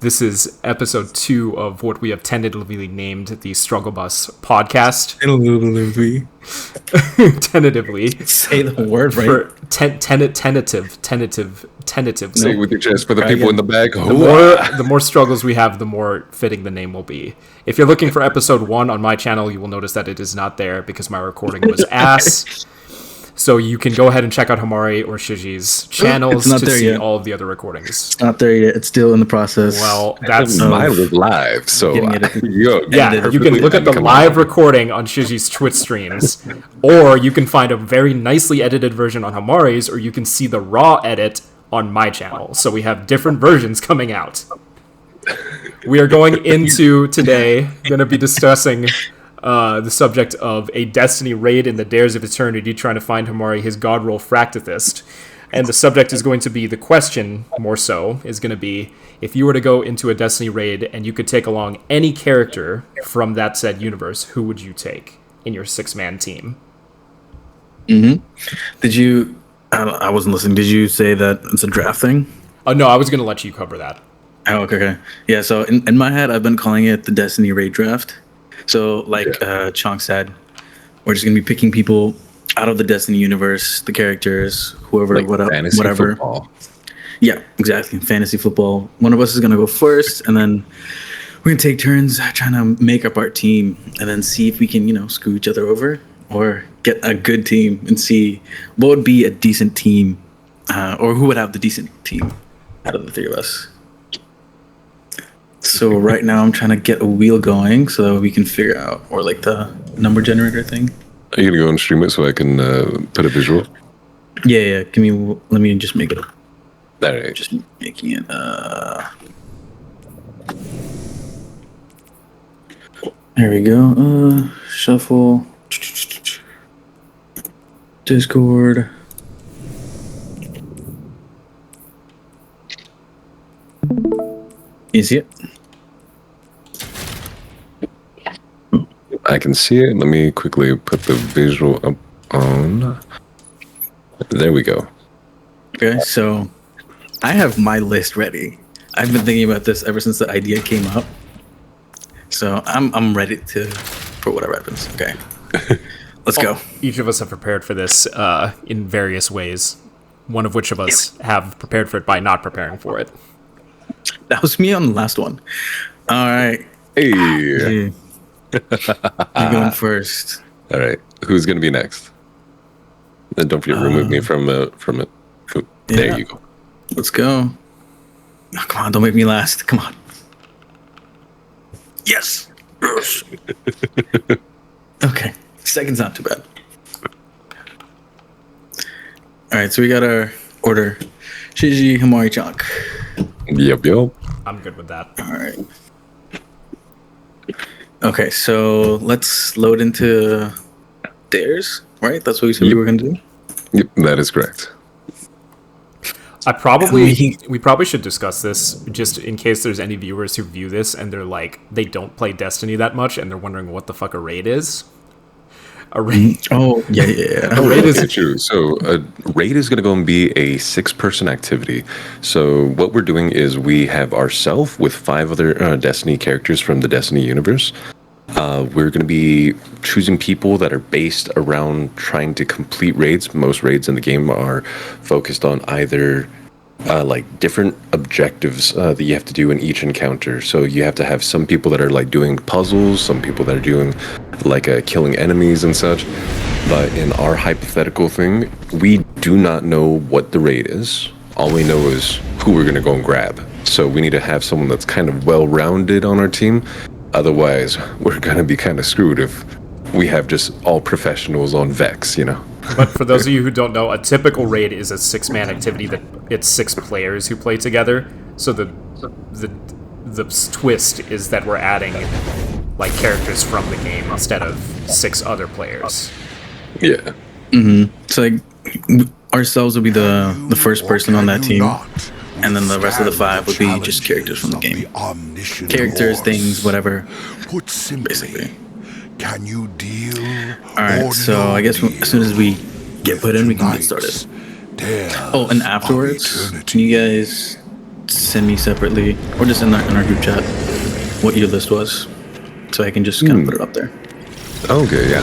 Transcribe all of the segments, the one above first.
This is episode 2 of what we have tentatively named the Strugglebus Podcast. Tentatively. Say the word right. For tentative. Say it with your chest for the people in the back. The more struggles we have, the more fitting the name will be. If you're looking for episode 1 on my channel, you will notice that it is not there because my recording was ass. So you can go ahead and check out Hamari or Shiji's channels to see yet. all of the other recordings. It's not there yet. It's still in the process. Well, that's mine was live, so you can look at the live recording on Shiji's Twitch streams, or you can find a very nicely edited version on Hamari's, or you can see the raw edit on my channel. So we have different versions coming out. We are going into today, going to be discussing the subject of a Destiny raid in the Dares of Eternity, trying to find Hamari his god roll Fractithist. And the subject is going to be, the question, more so, is going to be, if you were to go into a Destiny raid and you could take along any character from that said universe, who would you take in your 6-man team? Mm-hmm. Did you... I wasn't listening. Did you say that it's a draft thing? Oh, no, I was going to let you cover that. Oh, okay. Yeah, so in my head, I've been calling it the Destiny raid draft. So, Chonk said, we're just going to be picking people out of the Destiny universe, the characters, whoever, whatever. Football. Yeah, exactly. Fantasy football. One of us is going to go first, and then we're going to take turns trying to make up our team and then see if we can, screw each other over or get a good team and see what would be a decent team or who would have the decent team out of the three of us. So right now I'm trying to get a wheel going so that we can figure out, or the number generator thing. Are you gonna go and stream it so I can put a visual? Yeah. Let me just make it up. All right. Just making it. There we go. Shuffle. Discord. You see it? I can see it. Let me quickly put the visual up on. There we go. Okay, so I have my list ready. I've been thinking about this ever since the idea came up. So I'm ready for whatever happens. Okay. Let's go. Each of us have prepared for this in various ways. One of which of us have prepared for it by not preparing for it. That was me on the last one. All right. Hey. You're going first. All right. Who's gonna be next? Then don't forget, remove me from it. There you go. Let's go. Oh, come on, don't make me last. Come on. Yes. Okay. Second's not too bad. All right, so we got our order. Shiji, Hamari, Chonk. Yep. I'm good with that. All right. Okay, so let's load into Dares, right? That's what we said we were going to do? Yep, that is correct. We probably should discuss this just in case there's any viewers who view this and they're like, they don't play Destiny that much and they're wondering what the fuck a raid is. A raid. Oh, yeah. A raid is true. So a raid is going to go and be a 6-person activity. So what we're doing is we have ourselves with 5 other Destiny characters from the Destiny universe. We're going to be choosing people that are based around trying to complete raids. Most raids in the game are focused on either different objectives that you have to do in each encounter. So you have to have some people that are doing puzzles, some people that are doing killing enemies and such. But in our hypothetical thing, we do not know what the raid is. All we know is who we're going to go and grab. So we need to have someone that's kind of well-rounded on our team. Otherwise, we're going to be kind of screwed if we have just all professionals on Vex, But for those of you who don't know, a typical raid is a 6-man activity that it's 6 players who play together. So the twist is that we're adding characters from the game instead of 6 other players. Yeah. Mm-hmm. So ourselves would be the first person on that team. And then the rest of the 5 would be just characters from the game. Characters, things, whatever. Basically. Can you deal? Alright, so I guess as soon as we get put in, we can get started. Oh, and afterwards, can you guys send me separately, or just in our group chat, what your list was, so I can just kind of put it up there. Okay, yeah.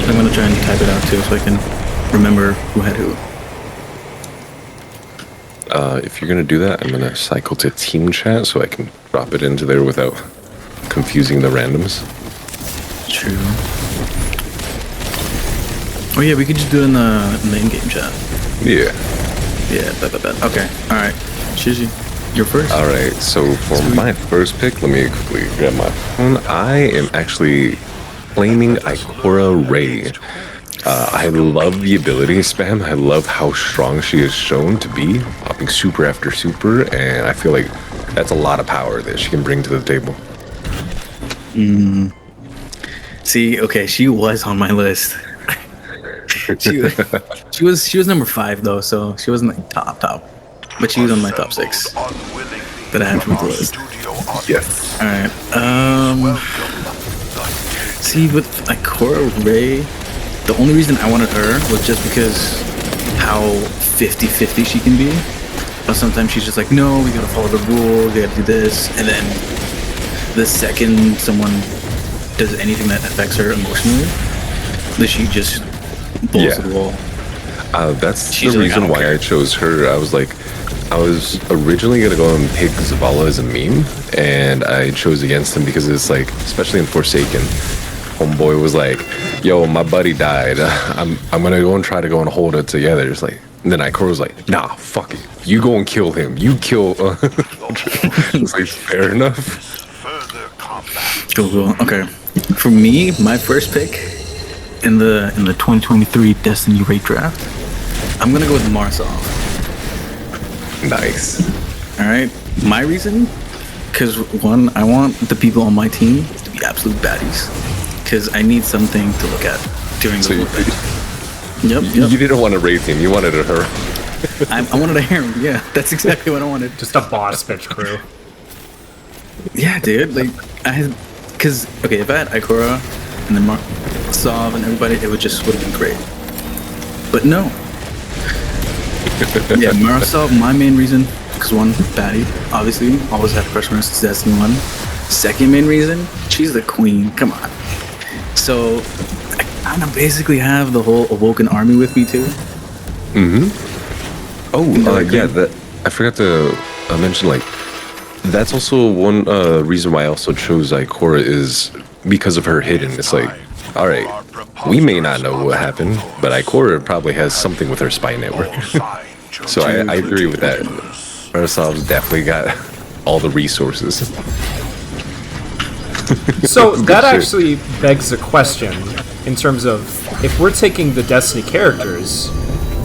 I'm gonna try and type it out too, so I can remember who had who. If you're gonna do that, I'm gonna cycle to team chat so I can drop it into there without confusing the randoms. True. Oh yeah, we could just do it in the in-game chat. Yeah. Yeah, bet. Okay, alright. Shizi, you're first. Alright, so for my first pick, let me quickly grab my phone. I am actually claiming Ikora Ray. I love the ability spam. I love how strong she is shown to be, popping super after super, and I feel like that's a lot of power that she can bring to the table. See, okay, she was on my list. she was number 5 though, so she wasn't like top, but she was on my top 6 that I had from the list. Yes. All right. See, with Ikora Ray, the only reason I wanted her was just because how 50-50 she can be. But sometimes she's just like, no, we gotta follow the rule, we gotta do this, and then the second someone does anything that affects her emotionally, then she just balls to the wall. That's She's the like, reason I don't why care. I chose her. I was originally gonna go and pick Zavala as a meme, and I chose against him because it's like, especially in Forsaken, homeboy was like, "Yo, my buddy died. I'm gonna go and try to go and hold it together." It's like, and then Ikora was like, "Nah, fuck it. You go and kill him. You kill." It's like, fair enough. Cool. Okay. For me, my first pick in the 2023 Destiny Raid Draft, I'm gonna go with Marsov. Nice. All right. My reason, because one, I want the people on my team to be absolute baddies, because I need something to look at during the war. Yep. You didn't want a raid team. You wanted a her. I wanted a harem. Yeah, that's exactly what I wanted. Just a boss bitch crew. Yeah, dude. Like because if I had Ikora and then Marsov and everybody, it would have been great. But no. Yeah, Marsov, my main reason, because one, baddie, obviously, always had a crush on her since Destiny 1. Second main reason, she's the queen, come on. So, I kind of basically have the whole Awoken army with me too. That I forgot to mention, like, that's also one reason why I also chose Ikora is because of her hidden. It's like, all right, we may not know what happened, but Ikora probably has something with her spy network. So I agree with that. Marsov's definitely got all the resources. So that actually begs a question in terms of, if we're taking the Destiny characters,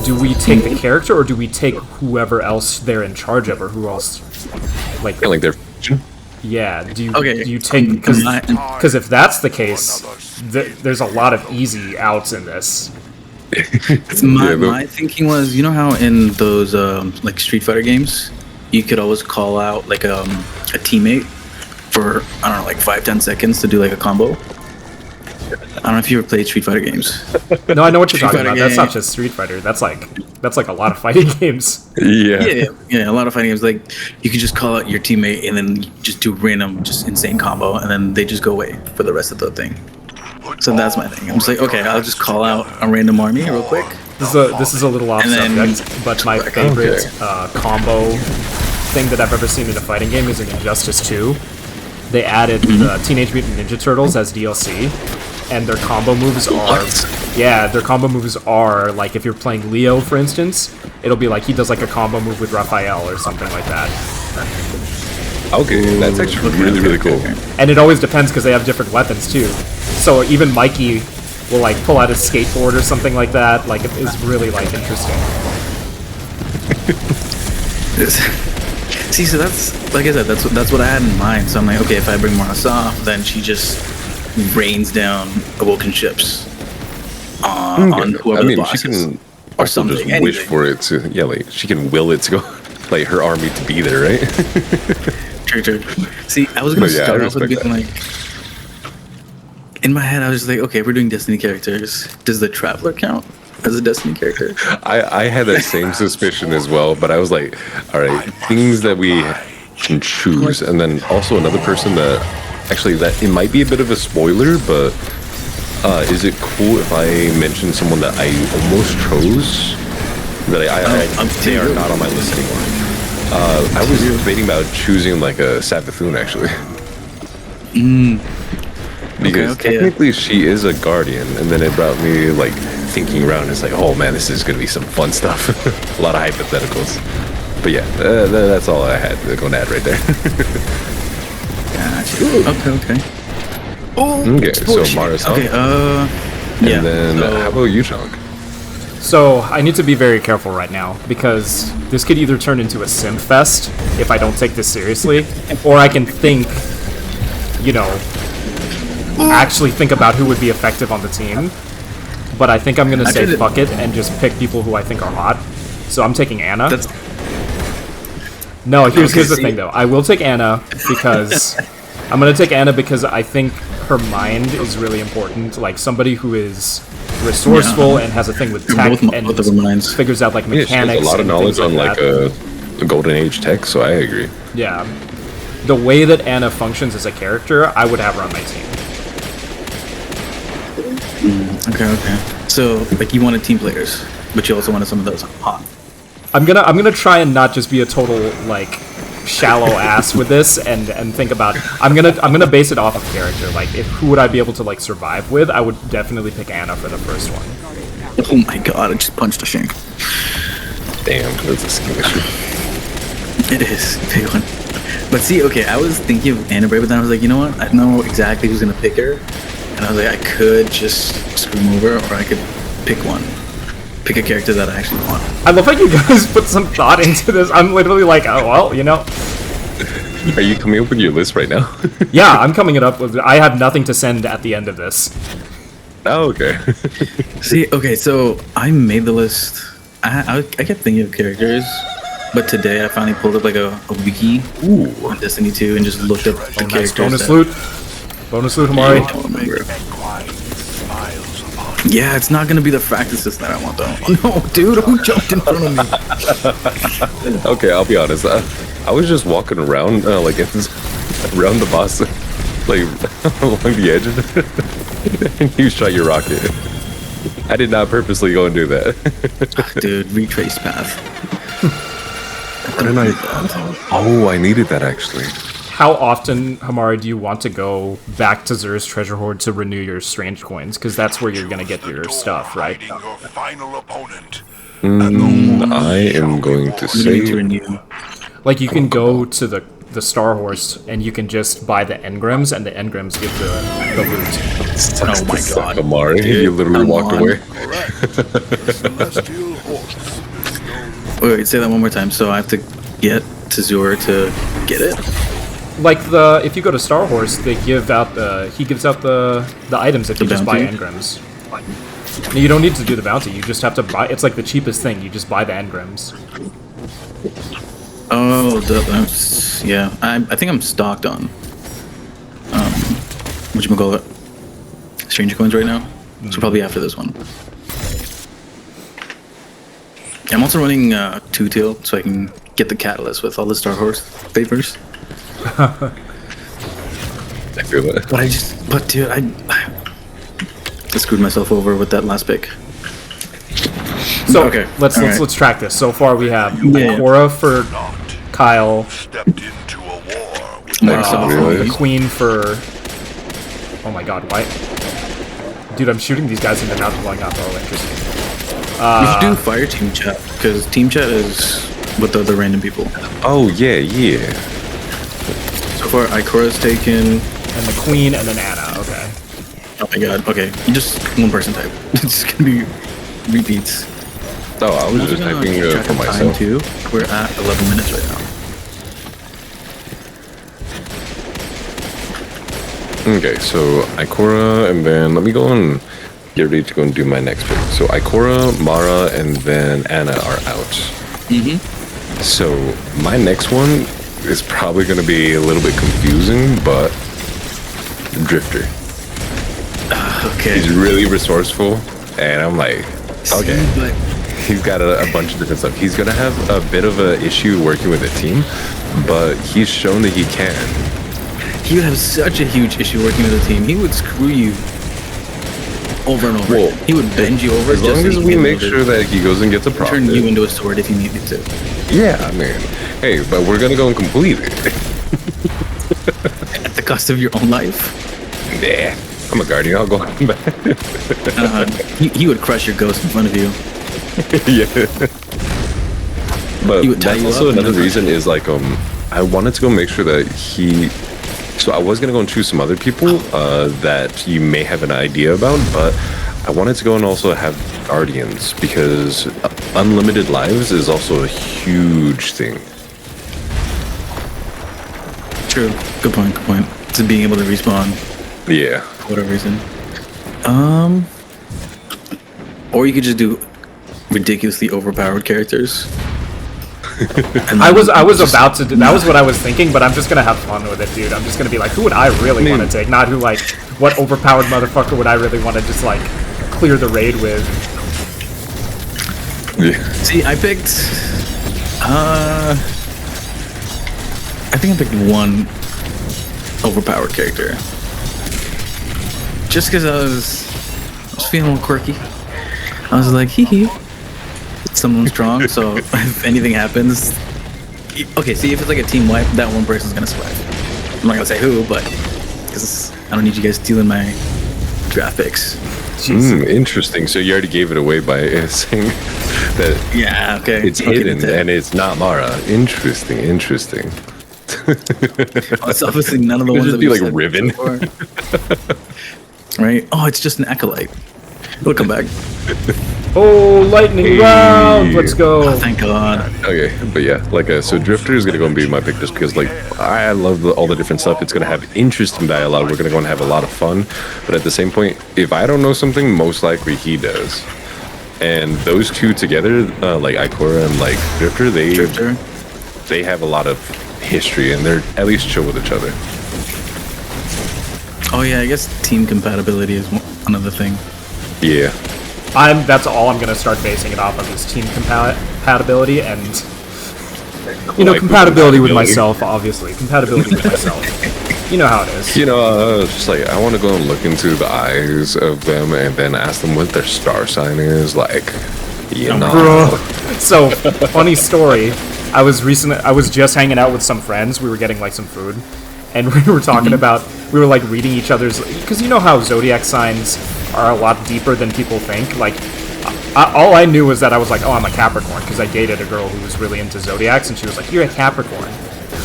do we take the character or do we take whoever else they're in charge of, or who else, like their yeah, do you take, because if that's the case, there's a lot of easy outs in this. My thinking was, you know how in those like Street Fighter games, you could always call out like a teammate for, I don't know, like 5-10 seconds to do like a combo. I don't know if you ever played Street Fighter games. No, I know what you're talking about. That's not just Street Fighter. That's like a lot of fighting games. Yeah, a lot of fighting games. Like, you could just call out your teammate and then just do random, just insane combo, and then they just go away for the rest of the thing. So that's my thing. I'm just like, okay, I'll just call out a random army real quick. This is a little off subject, but my favorite combo thing that I've ever seen in a fighting game is in Injustice 2. They added the Teenage Mutant Ninja Turtles as DLC, and their combo moves are like, if you're playing Leo, for instance, it'll be like he does like a combo move with Raphael or something like that. Okay, that's actually really cool. And it always depends because they have different weapons too. So even Mikey will like pull out his skateboard or something like that. Like, it is really like interesting. See, so that's, like I said, that's what I had in mind. So I'm like, okay, if I bring Marsov, then she just rains down Awoken ships on whoever the boss is. She can also just wish for it to, like, she can will it to go, like, her army to be there, right? True. See, I was going to start off with being like, in my head, I was just like, okay, if we're doing Destiny characters, does the Traveler count? as a Destiny character. I had that same suspicion as well, but I was like, all right, things that we can choose, and then also another person that actually that it might be a bit of a spoiler, but is it cool if I mention someone that I almost chose that they are not on my list anymore? I was debating about choosing like a Sabathoon actually. Because technically she is a guardian, and then it brought me like thinking around. It's like, oh man, this is gonna be some fun stuff. A lot of hypotheticals. But yeah, that's all I had to go and add right there. Gotcha. Okay. Okay, so Mara's okay. And then how about you, Chunk? So I need to be very careful right now because this could either turn into a sim fest if I don't take this seriously, or I can think, actually think about who would be effective on the team. But I think I'm gonna say fuck it and just pick people who I think are hot. So I'm taking Anna. No, here's the thing though. I will take Anna because I'm gonna take Anna because I think her mind is really important. Like somebody who is resourceful and has a thing with tech and figures out like mechanics. She has a lot of knowledge on like a golden age tech, so I agree. Yeah, the way that Anna functions as a character, I would have her on my team. Okay. So like you wanted team players, but you also wanted some of those hot. I'm gonna try and not just be a total like shallow ass with this and think about I'm gonna base it off of character. Like who would I be able to like survive with? I would definitely pick Anna for the first one. Oh my god, I just punched a shank. Damn, that's a skill issue. It is a big one. But see, okay, I was thinking of Anna Bray, but then I was like, you know what? I know exactly who's gonna pick her. And I was like, I could just screw him over, or I could pick one. Pick a character that I actually want. I love how you guys put some thought into this. I'm literally like, oh, well, Are you coming up with your list right now? Yeah, I'm coming it up with... I have nothing to send at the end of this. Oh, okay. See, okay, so I made the list. I kept thinking of characters, but today I finally pulled up like a wiki on Destiny 2 and just looked up the characters. Bonus loot. Bonus loot, Hamari. I don't remember. Yeah, it's not gonna be the practices that I want though. No, dude, who jumped in front of me? Okay, I'll be honest. I was just walking around, around the boss, like along the edge, and you shot your rocket. I did not purposely go and do that. Dude, retrace path. I needed that actually. How often, Hamari, do you want to go back to Xur's treasure hoard to renew your strange coins? Because that's where you're gonna get your stuff, right? I am going to say, like you can go to the Star Horse and you can just buy the engrams, and the engrams give the loot. Oh my god, Amari, you literally walked away. Wait, say that one more time. So I have to get to Xur to get it. Like if you go to Star Horse, he gives out the items if you just buy engrams. No, you don't need to do the bounty. You just have to buy. It's like the cheapest thing. You just buy the engrams. Oh, yeah. I think I'm stocked on. Whatchamacallit? Stranger coins right now. So probably after this one. I'm also running two-tail so I can get the catalyst with all the Star Horse favors. I feel that. But dude, I screwed myself over with that last pick. So okay, let's track this. So far we have Cora for Kyle, the Queen for. Oh my god, why? Dude, I'm shooting these guys and they're not blowing up. Oh, interesting. You should do fire team chat because team chat is with the other random people. Oh yeah. So far, Ikora's taken, and the Queen, and then Anna. Okay. Oh my god. Okay, you just one person type. It's gonna be repeats. Oh, I was just typing for myself. Too. We're at 11 minutes right now. Okay, so Ikora, and then let me go and get ready to go and do my next pick. So Ikora, Mara, and then Anna are out. Mm-hmm. So my next one is probably going to be a little bit confusing, but Drifter. Okay. He's really resourceful, and I'm like, Okay. But He's got a bunch of different stuff. He's gonna have a bit of an issue working with a team, but he's shown that he can. he would have such a huge issue working with a team. He would screw you over and over. Well, he would bend you over As just long so as he we can make sure that he goes and gets a profit. turn you into a sword if he needed to. Yeah, I mean, hey, but we're gonna go and complete it. At the cost of your own life. Yeah, I'm a guardian. I'll go back. He would crush your ghost in front of you. Yeah. But He would tie that's you also up and another everything. reason is like I wanted to go make sure that he. So I was gonna go and choose some other people that you may have an idea about, but I wanted to go and also have guardians because unlimited lives is also a huge thing. True. Good point. Good point. To being able to respawn Yeah. for whatever reason. Or you could just do ridiculously overpowered characters. And I then was just- about to do that was what I was thinking, but I'm just gonna have fun with it, dude. I'm just gonna be like, who would I really want to take? Not who like what overpowered motherfucker would I really want to just like clear the raid with? Yeah. See, I picked. I think I picked one overpowered character. Just because I was feeling a little quirky. I was like, hee hee. Someone strong, so if anything happens. Okay, see, if it's like a team wipe, that one person's gonna survive. I'm not gonna say who, but. Because I don't need you guys stealing my draft picks. Interesting. So you already gave it away by saying that Yeah, okay. it's I'll give it hidden to- and it's not Mara. Interesting. It's obviously none of the It'd ones just that be we've like said Riven. before. Right? Oh, it's just an acolyte. It'll come back. Oh, lightning round! Let's go. Oh, thank God. Okay, but yeah, like so Drifter is gonna go and be my pick just because like I love all the different stuff. It's gonna have interesting dialogue. We're gonna go and have a lot of fun, but at the same point, if I don't know something, most likely he does. And those two together, like Ikora and like Drifter, Drifter. they have a lot of history and they're at least chill with each other. Oh yeah, I guess team compatibility is another thing. Yeah. That's all I'm gonna start basing it off of is team compatibility and Like, compatibility with myself, obviously. Compatibility with myself. You know how it is. You know, just like I want to go and look into the eyes of them and then ask them what their star sign is. Like, you know, Bro. So, funny story. I was just hanging out with some friends. We were getting like some food, and we were talking about. We were like reading each other's, because you know how zodiac signs are a lot deeper than people think. Like, all I knew was that I was like, oh, I'm a Capricorn, because I dated a girl who was really into zodiacs, and she was like, you're a Capricorn.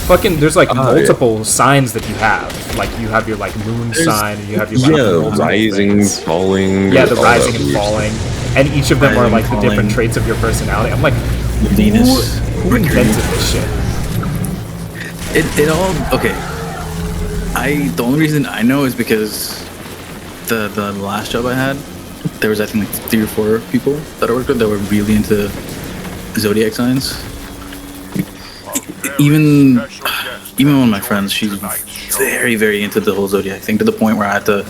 Fucking, there's like multiple signs that you have. Like, you have your like moon sign, and you have your like, multiple rising, things. falling. Yeah, the all rising that and weird falling, and each of them are Rising, like the different falling. traits of your personality. I'm like, Venus. who invented this shit? It all okay. The only reason I know is because the last job I had, there was I think like 3 or 4 people that I worked with that were really into zodiac signs. Even one of my friends, she's very, very into the whole zodiac thing to the point where I had to.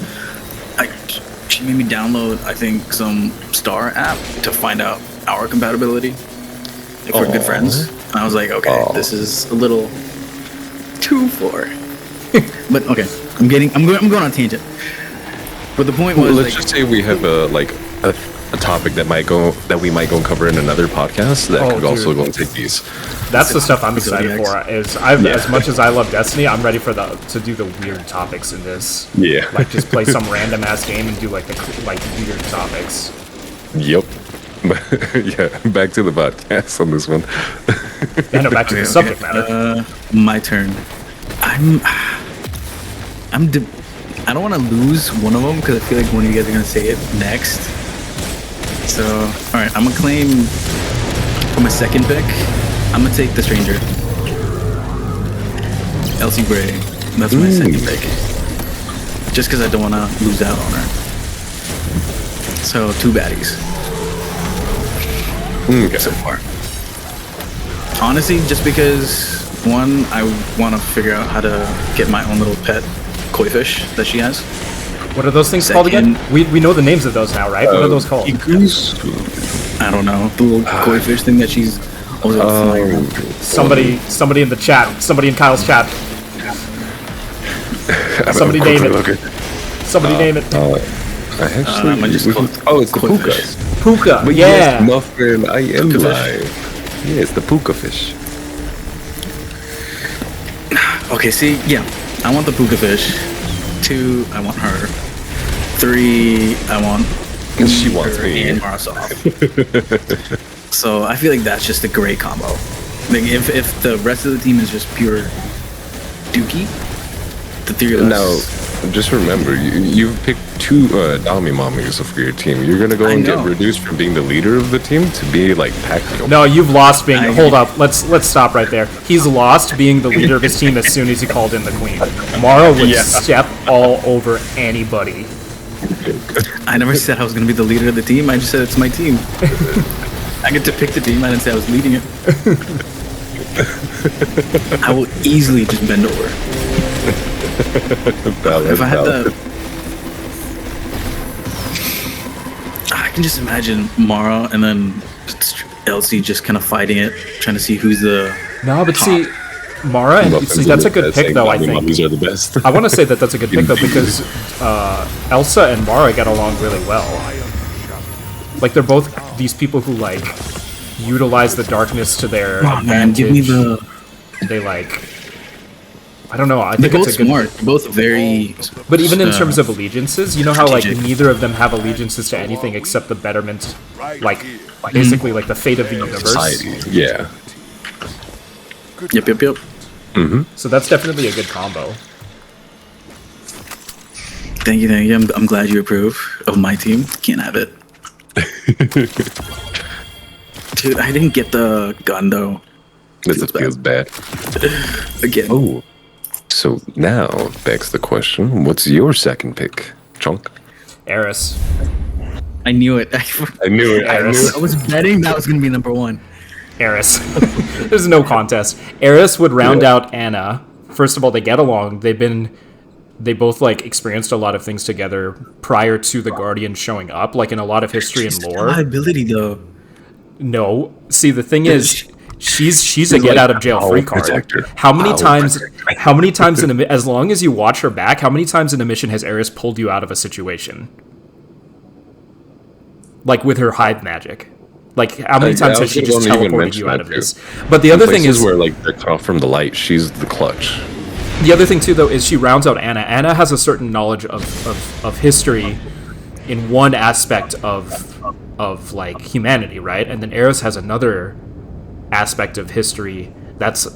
She made me download I think some star app to find out our compatibility. If we're good friends, and I was like, okay, this is a little too far. But okay, I'm going on a tangent. But the point was, Let's just say we have a topic that we might go and cover in another podcast that could also go and take these. That's the stuff I'm excited Zodiacs. for. As much as I love Destiny, I'm ready to do the weird topics in this. Yeah. Like just play some random ass game and do like the weird topics. Yep. Yeah, back to the podcast on this one. Yeah, no, back to the subject matter. my turn. I don't want to lose one of them because I feel like one of you guys are gonna say it next. So, all right, I'm gonna claim for my second pick. I'm gonna take the stranger, Elsie Gray. That's my second pick. Just because I don't want to lose out on her. So 2 baddies so far. Honestly, just because one, I want to figure out how to get my own little pet koi fish that she has. What are those things called again? We know the names of those now, right? What are those called? I don't know. The little koi fish thing that she's always flying. Somebody in the chat. Somebody in Kyle's chat. Somebody name it. Somebody name it. It's the puka. Puka, but yeah. Yes, Muffin, I am live. Yeah, it's the puka fish. Okay, see, yeah. I want the puka fish. 2, I want her. 3, I want And she wants her me. and Marasov. So I feel like that's just a great combo. Like if the rest of the team is just pure dookie, the 3 of us. Now, just remember, you've picked 2 Dami Mommies for your team. You're gonna go and get reduced from being the leader of the team to be like Pacquiao. No, you've lost being. Hold up, let's stop right there. He's lost being the leader of his team as soon as he called in the queen. Mara would step all over anybody. I never said I was gonna be the leader of the team. I just said it's my team. I get to pick the team. I didn't say I was leading it. I will easily just bend over. If I had the, I can just imagine Mara and then Elsie just kind of fighting it, trying to see who's the. No, but see, Mara and see, that's a good pick though. I think Mommies are the best. I want to say that's a good pick though because Elsa and Mara get along really well. Like they're both these people who like utilize the darkness to their advantage. Man, give me the. They like. I don't know. I They're think both it's a good. smart. They're both very. But even in terms of allegiances, you know how like strategic. neither of them have allegiances to anything except the betterment, like basically like the fate of the universe. Society. Yeah. Yep. Mm-hmm. So that's definitely a good combo. Thank you. I'm glad you approve of my team. Can't have it. Dude, I didn't get the gun though. This feels bad. Again. Oh. So now begs the question, what's your second pick, Chunk? Eris. I knew it. I knew it. I knew it. I was betting that was going to be number 1. Eris. There's no contest. Eris would round out Anna. First of all, they get along. They both like experienced a lot of things together prior to the Guardian showing up, like in a lot of history and lore. Liability though. No. See, the thing is, she's a get out of jail free card. Protector. How many times in as long as you watch her back, how many times in a mission has Eris pulled you out of a situation? Like with her hive magic. Like how many times has she just teleported you out of this? But the other thing is where like they're cut off from the light, she's the clutch. The other thing too though is she rounds out Anna. Anna has a certain knowledge of history in one aspect of like humanity, right? And then Eris has another aspect of history that's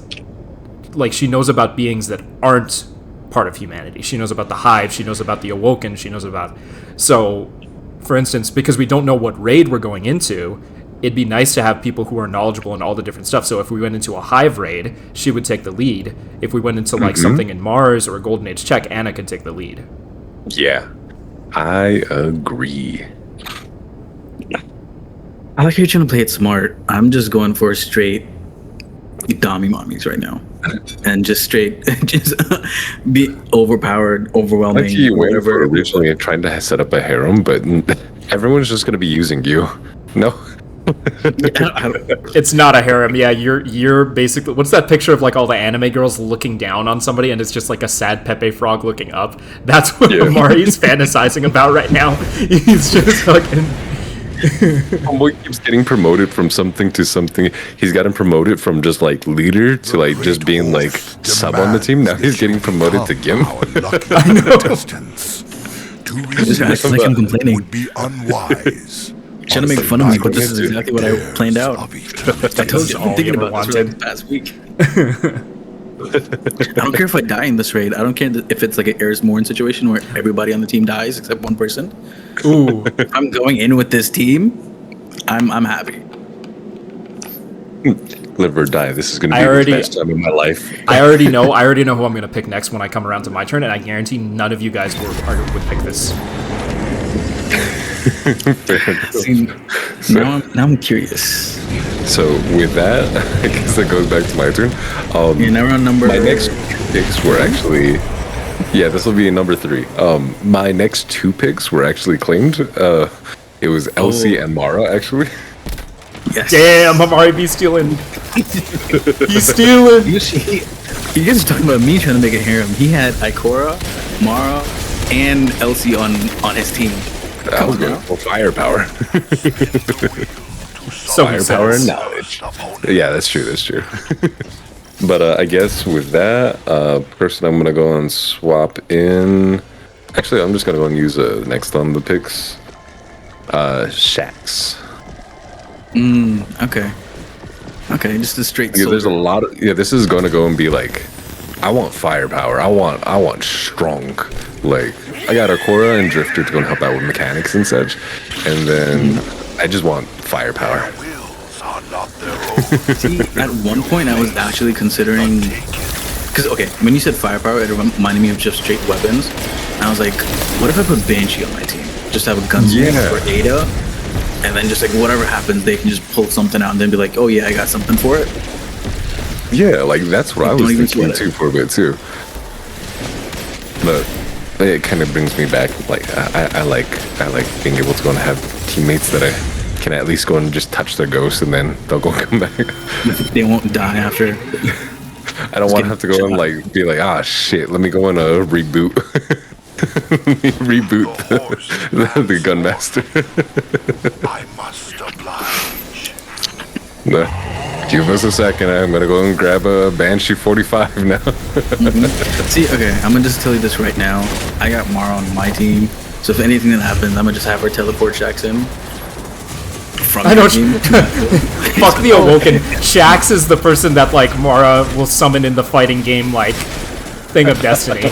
like she knows about beings that aren't part of humanity. She knows about the hive, she knows about the awoken, she knows about. So for instance, because we don't know what raid we're going into, it'd be nice to have people who are knowledgeable in all the different stuff. So if we went into a hive raid, she would take the lead. If we went into like something in Mars or a Golden Age check, Anna could take the lead. Yeah, I agree. I like how you're trying to play it smart. I'm just going for straight Dami Mommies right now. And just straight, just be overpowered, overwhelming, Like you went whatever. for originally trying to set up a harem, but everyone's just going to be using you. No? It's not a harem. Yeah, you're basically. What's that picture of like all the anime girls looking down on somebody, and it's just like a sad Pepe Frog looking up? That's what Mari's fantasizing about right now. He's just fucking. Homeboy keeps getting promoted from something to something. He's gotten promoted from just like leader to like just being like sub on the team. Now he's getting promoted to Gim. I know. Just acting like I'm complaining. Would be unwise. Trying to make fun of me, but this is exactly what I planned out. I told you, I've been thinking about this for like the past week. I don't care if I die in this raid. I don't care if it's like an Eris Morn situation where everybody on the team dies except one person. Ooh. If I'm going in with this team, I'm happy. Live or die. This is going to be the best time of my life. I already know who I'm going to pick next when I come around to my turn, and I guarantee none of you guys would pick this. See, now I'm curious. So with that, I guess that goes back to my turn. You're never on number. My next picks were actually Yeah, this will be number 3. My next 2 picks were actually claimed. It was Elsie and Mara, actually. Yes. Damn, Amari be stealing. He's stealing. You guys are talking about me trying to make a harem. He had Ikora, Mara, and Elsie on his team. I was going for firepower. So Firepower and knowledge. Yeah, that's true. That's true. But I guess with that, person I'm gonna go and swap in. Actually, I'm just gonna go and use next on the picks. Shax. Okay, just a straight. Yeah, there's a lot of this is gonna go and be like, I want firepower. I want strong. Like I got Akora and Drifter to go and help out with mechanics and such, and then I just want firepower. See, at one point I was actually considering, because when you said firepower, it reminded me of just straight weapons. And I was like, what if I put Banshee on my team? Just have a gunsmith for Ada, and then just like whatever happens, they can just pull something out and then be like, oh yeah, I got something for it. Yeah, like that's what I was thinking too for a bit too. But it kind of brings me back. Like I like being able to go and have teammates that I can at least go and just touch their ghost and then they'll go and come back. They won't die after. I don't want to have to go and like be like, ah shit, let me go and reboot. Reboot the Gunmaster. I must oblige. No. Give us a second. I'm gonna go and grab a Banshee 45 now. See, I'm gonna just tell you this right now. I got Mara on my team, so if anything that happens, I'm gonna just have her teleport Shax in. I know. Fuck the Awoken. Shax is the person that like Mara will summon in the fighting game like thing of destiny.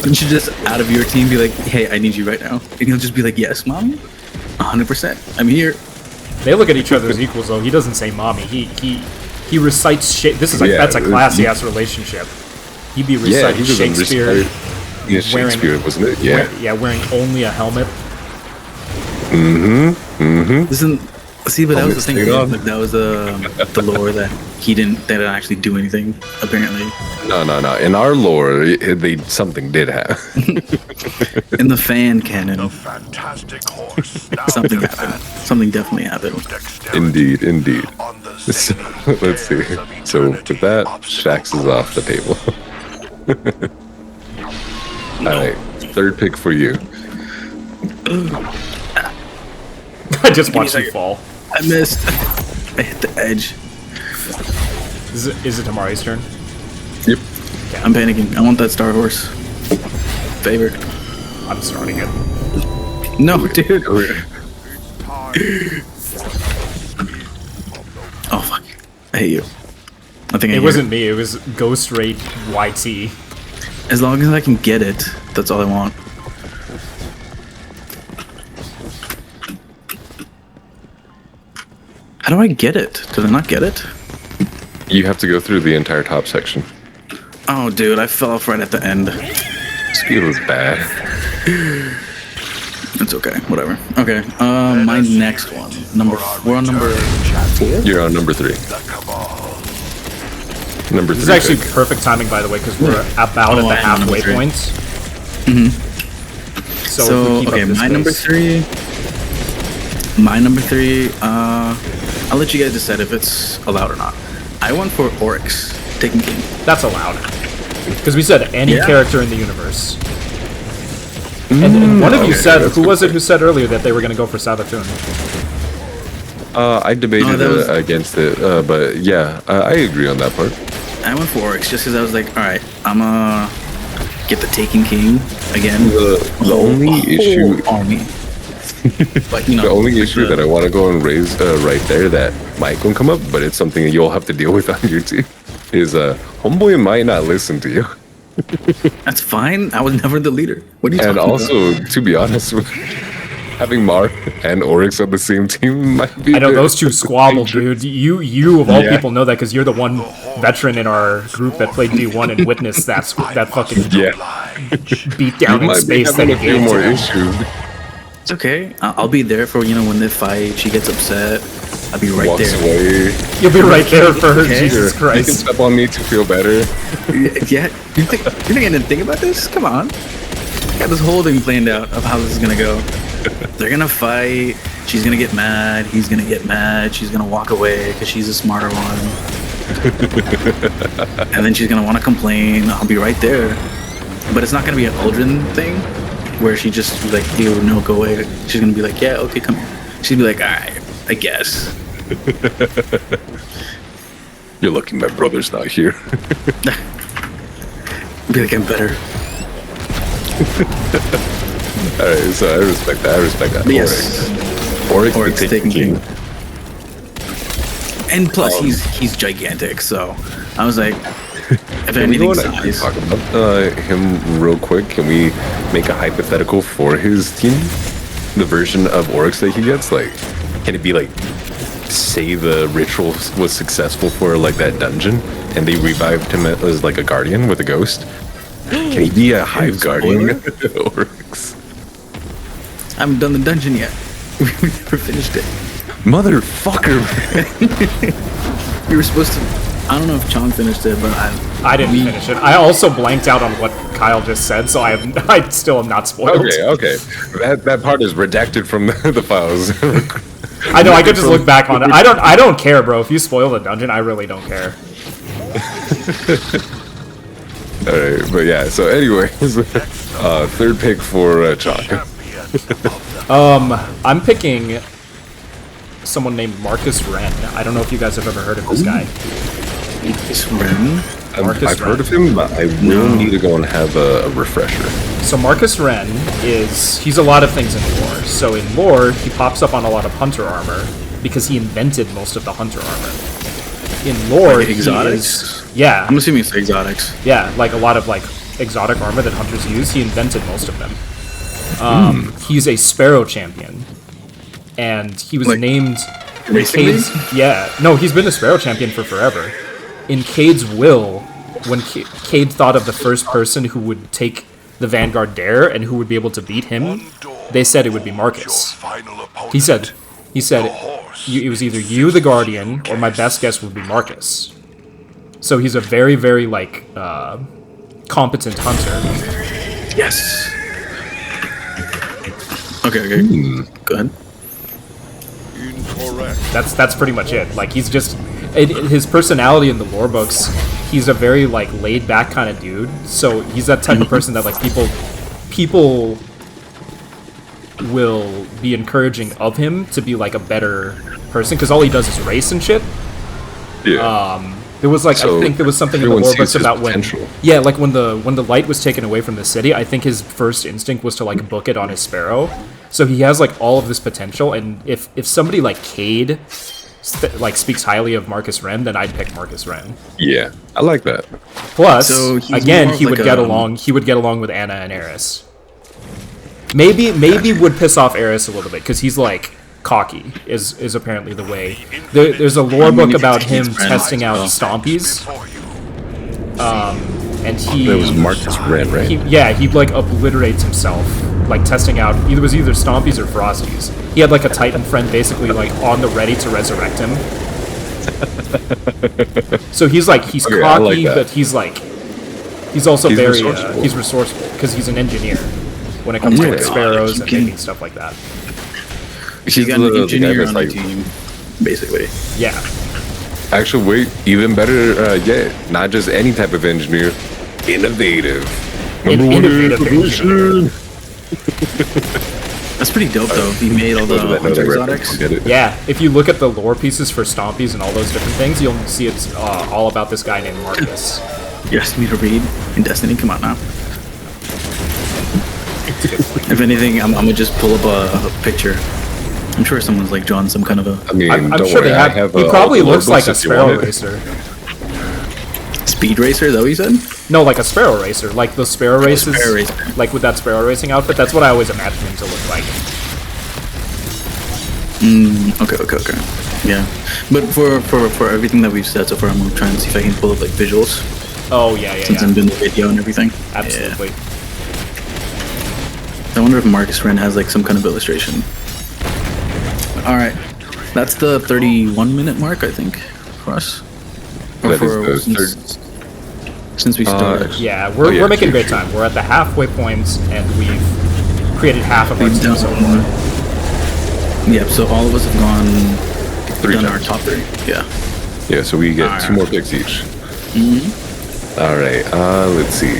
You should just out of your team be like, hey, I need you right now, and he'll just be like, yes, mommy, 100%, I'm here. They look at each other as equals though. He doesn't say mommy. He recites shit. This is like that's a classy ass relationship. He'd be reciting Shakespeare. Yeah, Shakespeare, wasn't it? Yeah. Wearing only a helmet. Listen, see, but that was the thing. Like, that was the lore that they didn't actually do anything. Apparently. No. In our lore, something did happen. In the fan canon, The fantastic horse. something happened. Something definitely happened. Indeed. On the So, let's see. So with that, Shax is off the table. All right, 3rd pick for you. I just watched you fall. I missed. I hit the edge. Is it Tamari's turn? Yep. I'm panicking. I want that Star Horse. Favorite. I'm starting it. No, dude. Oh fuck. I hate you. I think It wasn't me. It was Ghost Raid YT. As long as I can get it, that's all I want. How do I get it? Did I not get it? You have to go through the entire top section. Oh, dude, I fell off right at the end. Skill is bad. It's okay, whatever. Okay, my next one. We're on number 4? You're on number 3. Number 3. This is actually perfect timing, by the way, because we're about at the halfway point. So okay, my number 3. I'll let you guys decide if it's allowed or not. I went for Oryx, Taken King. That's allowed. Because we said any character in the universe. And one of you said, who was it who said earlier that they were going to go for Savathun? I debated against it, but yeah, I agree on that part. I went for Oryx just because I was like, alright, I'm gonna get the Taken King again. The only issue... army. But, the only issue that I want to go and raise right there that might go and come up, but it's something that you'll have to deal with on your team, is Homeboy might not listen to you. That's fine. I was never the leader. What are you talking about? And also, to be honest, having Mar and Oryx on the same team might be... I know, those two squabble, dude. You of all people know that because you're the one veteran in our group that played D1 and witnessed that fucking beat down in space that he gave more issues. It's okay. I'll be there for, when they fight, she gets upset. I'll be right Walks there. away. You'll be right there for her. Okay. Jesus You can Christ. step on me to feel better. Yeah, you think I didn't think about this? Come on. Got this whole thing planned out of how this is gonna go. They're gonna fight. She's gonna get mad. He's gonna get mad. She's gonna walk away because she's a smarter one. And then she's gonna want to complain. I'll be right there. But it's not gonna be an Aldrin thing where she just be like, "Ew, no, go away." She's gonna be like, "Yeah, okay, come here." She'd be like, "All right, I guess." You're lucky my brother's not here. Be like, "I'm better." Alright, so I respect that. But yes. Oryx Oryx the taking Taken king. And plus, he's gigantic, so I was like, if Can we go anything, on and size. talk about him real quick? Can we make a hypothetical for his team? The version of Oryx that he gets? Like, can it be like, say the ritual was successful for like that dungeon and they revived him as like a guardian with a ghost? Can he be a hive guardian? Oryx. I haven't done the dungeon yet. We never finished it. Motherfucker! We were supposed to. I don't know if Chong finished it, but I didn't finish it. I also blanked out on what Kyle just said, so I still am not spoiled. Okay. That part is redacted from the files. I know. I could just look back on it. I don't care, bro. If you spoil the dungeon, I really don't care. Alright, but yeah, so anyways, third pick for Chalk. I'm picking someone named Marcus Wren. I don't know if you guys have ever heard of this guy. it's Ren. Marcus I've heard Wren. of him, but I will need to go and have a refresher. So Marcus Wren he's a lot of things in lore. So in lore, he pops up on a lot of hunter armor because he invented most of the hunter armor. In lore, Like he exotics? is yeah, I'm assuming it's exotics. yeah, like a lot of like exotic armor that hunters use. He invented most of them. He's a sparrow champion, and he was Like, named in recently? Cade's. Yeah, no, he's been a sparrow champion for forever. In Cade's will, when Cade thought of the first person who would take the Vanguard Dare and who would be able to beat him, they said it would be Marcus. He said, it was either you, the Guardian, or my best guess would be Marcus. So he's a very, very like competent hunter. Yes. Okay. Go ahead. Incorrect. That's pretty much it. Like he's just his personality in the lore books. He's a very like laid back kind of dude. So he's that type of person that like people will be encouraging of him to be like a better person because all he does is race and shit. Yeah. There was like So I think there was something in the everyone lore sees books his about when potential. like when the light was taken away from the city. I think his first instinct was to like book it on his sparrow. So he has like all of this potential, and if somebody like Cade like speaks highly of Marcus Wren, then I'd pick Marcus Wren. Yeah, I like that. Plus, So he's again, more of he would like get a- along. He would get along with Anna and Eris. Maybe would piss off Eris a little bit because he's like cocky. Is apparently the way. There's a lore book about him he's friends testing out as stompies, Before you. and he That was Marcus Wren, right? he like obliterates himself, like testing out either Stompies or Frosties. He had like a Titan friend basically like on the ready to resurrect him. So he's Okay, I cocky, like that. but he's also He's very resourceful. he's resourceful because he's an engineer when it comes to Oh my like God, sparrows you and can- making stuff like that. She's got the an guy engineer that's on the like- team, basically. Yeah, Actually, wait, even better yet, not just any type of engineer, innovative. innovative evolution. That's pretty dope, though. He made all the Those that know hunter that reference exotics. will get it. yeah. If you look at the lore pieces for Stompies and all those different things, you'll see it's all about this guy named Marcus. You asked me to read in Destiny? Come on now. If anything, I'm gonna just pull up a picture. I'm sure someone's like drawn some kind of a I mean, I'm don't sure worry, they I have. have He all probably the lore looks like a books if you sparrow want it. racer. speed racer. Is that what you said? No, like a sparrow racer, like the sparrow races, sparrow racer. like with that sparrow racing outfit. That's what I always imagined him to look like. Okay. Yeah, but for everything that we've said so far, I'm gonna try and see if I can pull up like visuals Oh yeah, since I'm doing the video and everything. absolutely. Yeah. I wonder if Marcus Wren has like some kind of illustration. All right, That's the 31-minute mark, I think, for us. Or That is the since we started. Yeah, we're making great time. We're at the halfway points, and we've created half of our team so far. Yep, so all of us have gone 3 done our times. top 3. Yeah. Yeah, so we get 2 more picks each. All right, let's see.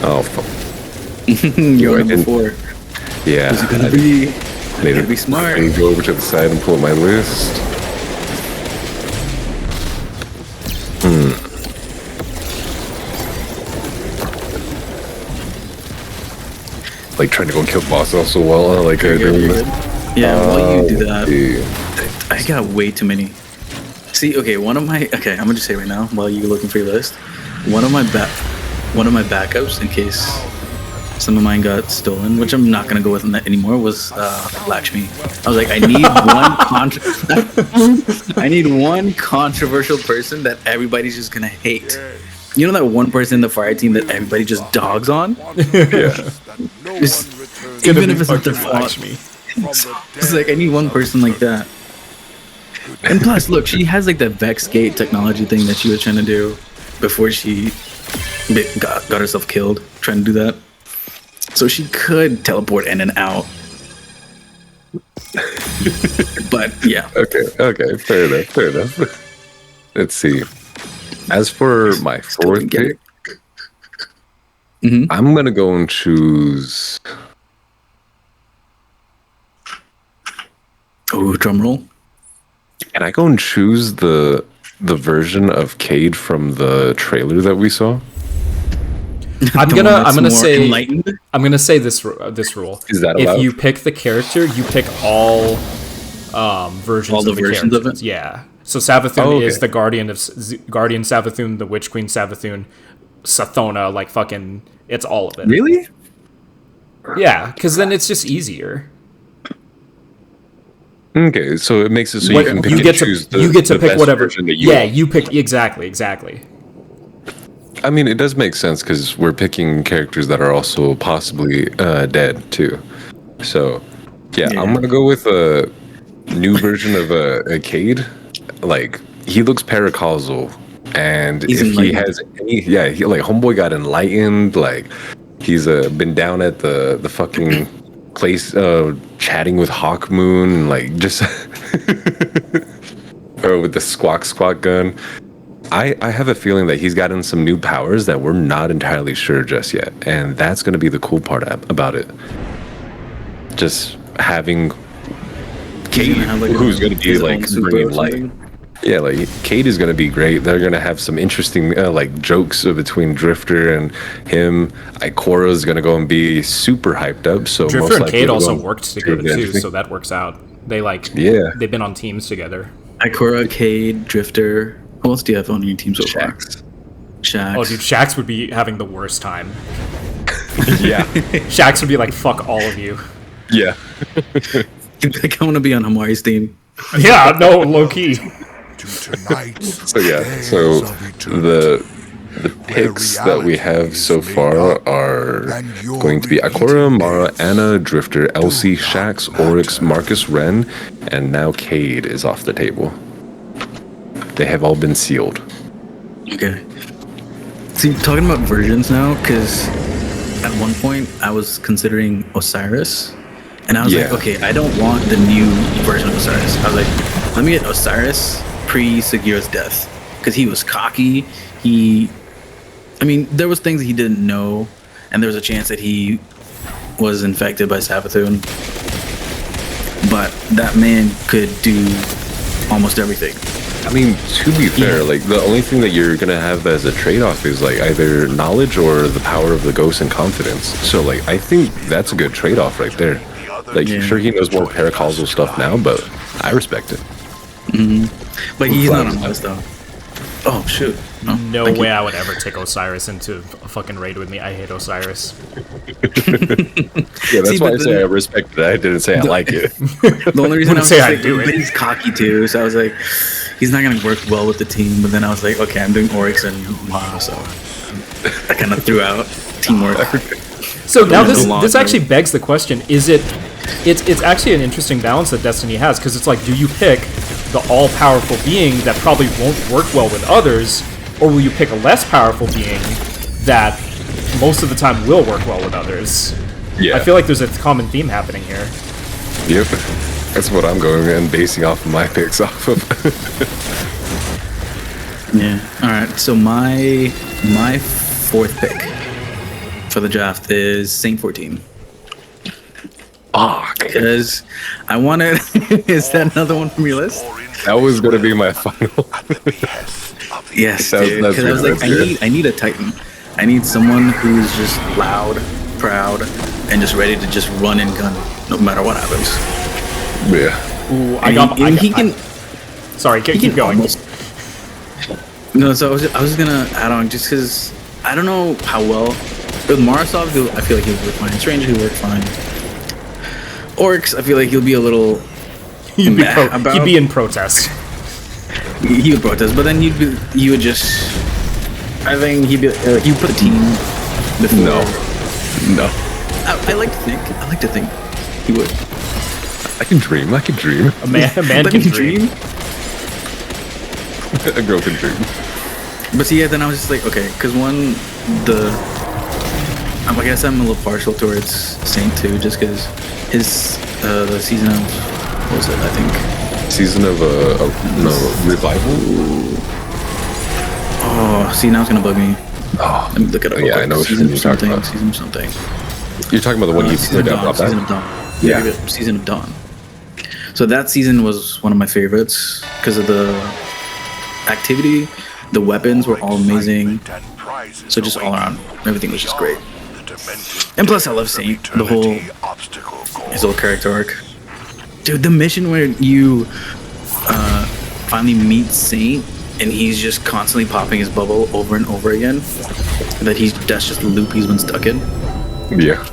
Oh, fuck. You're I on didn't- before. Yeah. Is it gonna I be? need Gotta be smart. I need to go over to the side and pull up my list. Like trying to go kill boss also while like I do this. Yeah, while you do that, Yeah. I got way too many. See, okay, I'm gonna just say right now, while you're looking for your list, one of my backups in case some of mine got stolen, which I'm not gonna go with anymore, was Lakshmi. I was like, I need one controversial person that everybody's just gonna hate. You know that one person in the fire team that everybody just dogs on? Yeah. Even if it's not their fault. Lakshmi. It's like, I need one person like that. And plus, look, she has like the Vex Gate technology thing that she was trying to do before she got herself killed trying to do that. So she could teleport in and out. But yeah. Okay, fair enough. Let's see. As for my Still 4th didn't get pick, it. I'm gonna go and choose. Oh, drum roll. Can I go and choose the version of Cade from the trailer that we saw? I'm The one gonna that's more say enlightened? this rule. Is that if allowed? you pick the character, you pick all versions All the of the versions of characters. it? Yeah. So Savathun Oh, okay. is the Guardian Savathun, the Witch Queen Savathun, Sathona, like fucking, it's all of it. Really? Yeah, because then it's just easier. Okay, so it makes it so you can pick you and get choose to pick best whatever. version that you Yeah, want. you pick exactly. I mean, it does make sense because we're picking characters that are also possibly dead too. So, yeah, I'm gonna go with a new version of a Cade. Like, he looks paracausal, and He's if he enlightened. has any, he like homeboy got enlightened. Like, he's been down at the fucking place chatting with Hawkmoon, and like just or with the squawk gun. I have a feeling that he's gotten some new powers that we're not entirely sure just yet, and that's going to be the cool part about it. Just having Cade, gonna have, like, who's going to be his like own super bringing or light. something? Yeah, like Cade is going to be great. They're going to have some interesting like jokes between Drifter and him. Ikora is going to go and be super hyped up. So Drifter most and likely Cade we'll also go worked through together too, everything. so that works out. Yeah. They've been on teams together. Ikora, Cade, Drifter. Who else do you have on your team so far? Shax. Shax. Oh, dude, Shax would be having the worst time. Yeah, Shax would be like, "Fuck all of you." yeah. Like, I want to be on Hamari's team. Yeah, no, low key. To tonight's So yeah, Days so of Eternity. the picks that we have so reality is far made up, are and you're going to be repeating Ikora, Mara, this. Anna, Drifter, Elsie, not Shax, matter. Oryx, Marcus, Ren, and now Cade is off the table. They have all been sealed. Okay. See, talking about versions now, because at one point I was considering Osiris, and I was like, Yeah. okay, I don't want the new version of Osiris. I was like, let me get Osiris pre-Segura's death, because he was cocky. I mean, there was things he didn't know, and there was a chance that he was infected by Savathun. But that man could do almost everything. I mean, to be fair, like the only thing that you're gonna have as a trade-off is like either knowledge or the power of the ghost and confidence. So like, I think that's a good trade-off right there. Like, Yeah. sure, he knows more paracausal stuff now, but I respect it. But he's not on my list, though. Oh, shoot. No thank you. way I would ever take Osiris into a fucking raid with me. I hate Osiris. Yeah, that's See, why but I say then- I respect it. I didn't say I like it. The only reason I was say just I'd like, do it. but he's cocky too, so I was like, he's not gonna work well with the team. But then I was like, okay, I'm doing Oryx and Mara, so I kind of threw out teamwork. So now Going this along this with actually begs the question: is it It's actually an interesting balance that Destiny has, because it's like, do you pick the all-powerful being that probably won't work well with others, or will you pick a less powerful being that most of the time will work well with others? Yeah. I feel like there's a common theme happening here. Yep. That's what I'm going and basing off of my picks off of. Yeah. All right. So my fourth pick for the draft is Saint 14. Oh, Because I wanted. Is that another one from your list? that was gonna be my final. Yes, That's- dude. that's Because I was good, like, that's good. I need a Titan. I need someone who's just loud, proud, and just ready to just run and gun no matter what happens. Yeah. Ooh, sorry, keep going. No, so I was gonna add on just because I don't know how well with Marasov. I feel like he'll work fine. Stranger, he'll work fine. Orcs, I feel like he'll be a little. He'd about- be in protest. He would protest, but then he would just. I think he'd put a team before. No. I like to think he would. I can dream. A man Let can me dream. A girl can dream. But see, yeah, then I was just like, okay, because I guess I'm a little partial towards Saint too, just because his the season of what was it? I think. Season of revival. Oh, see, now it's gonna bug me. Oh, Let me look it up. yeah, I know what Season you're of talking something. about. Season of something. You're talking about the one you Season of got Dawn. brought Season of back? Dawn. Yeah. Season of Dawn. So that season was one of my favorites because of the activity. The weapons were all amazing. So just all around, everything was just great. And plus, I love Saint. The whole his whole character arc. Dude, the mission where you finally meet Saint and he's just constantly popping his bubble over and over again. That's just the loop he's been stuck in. Yeah.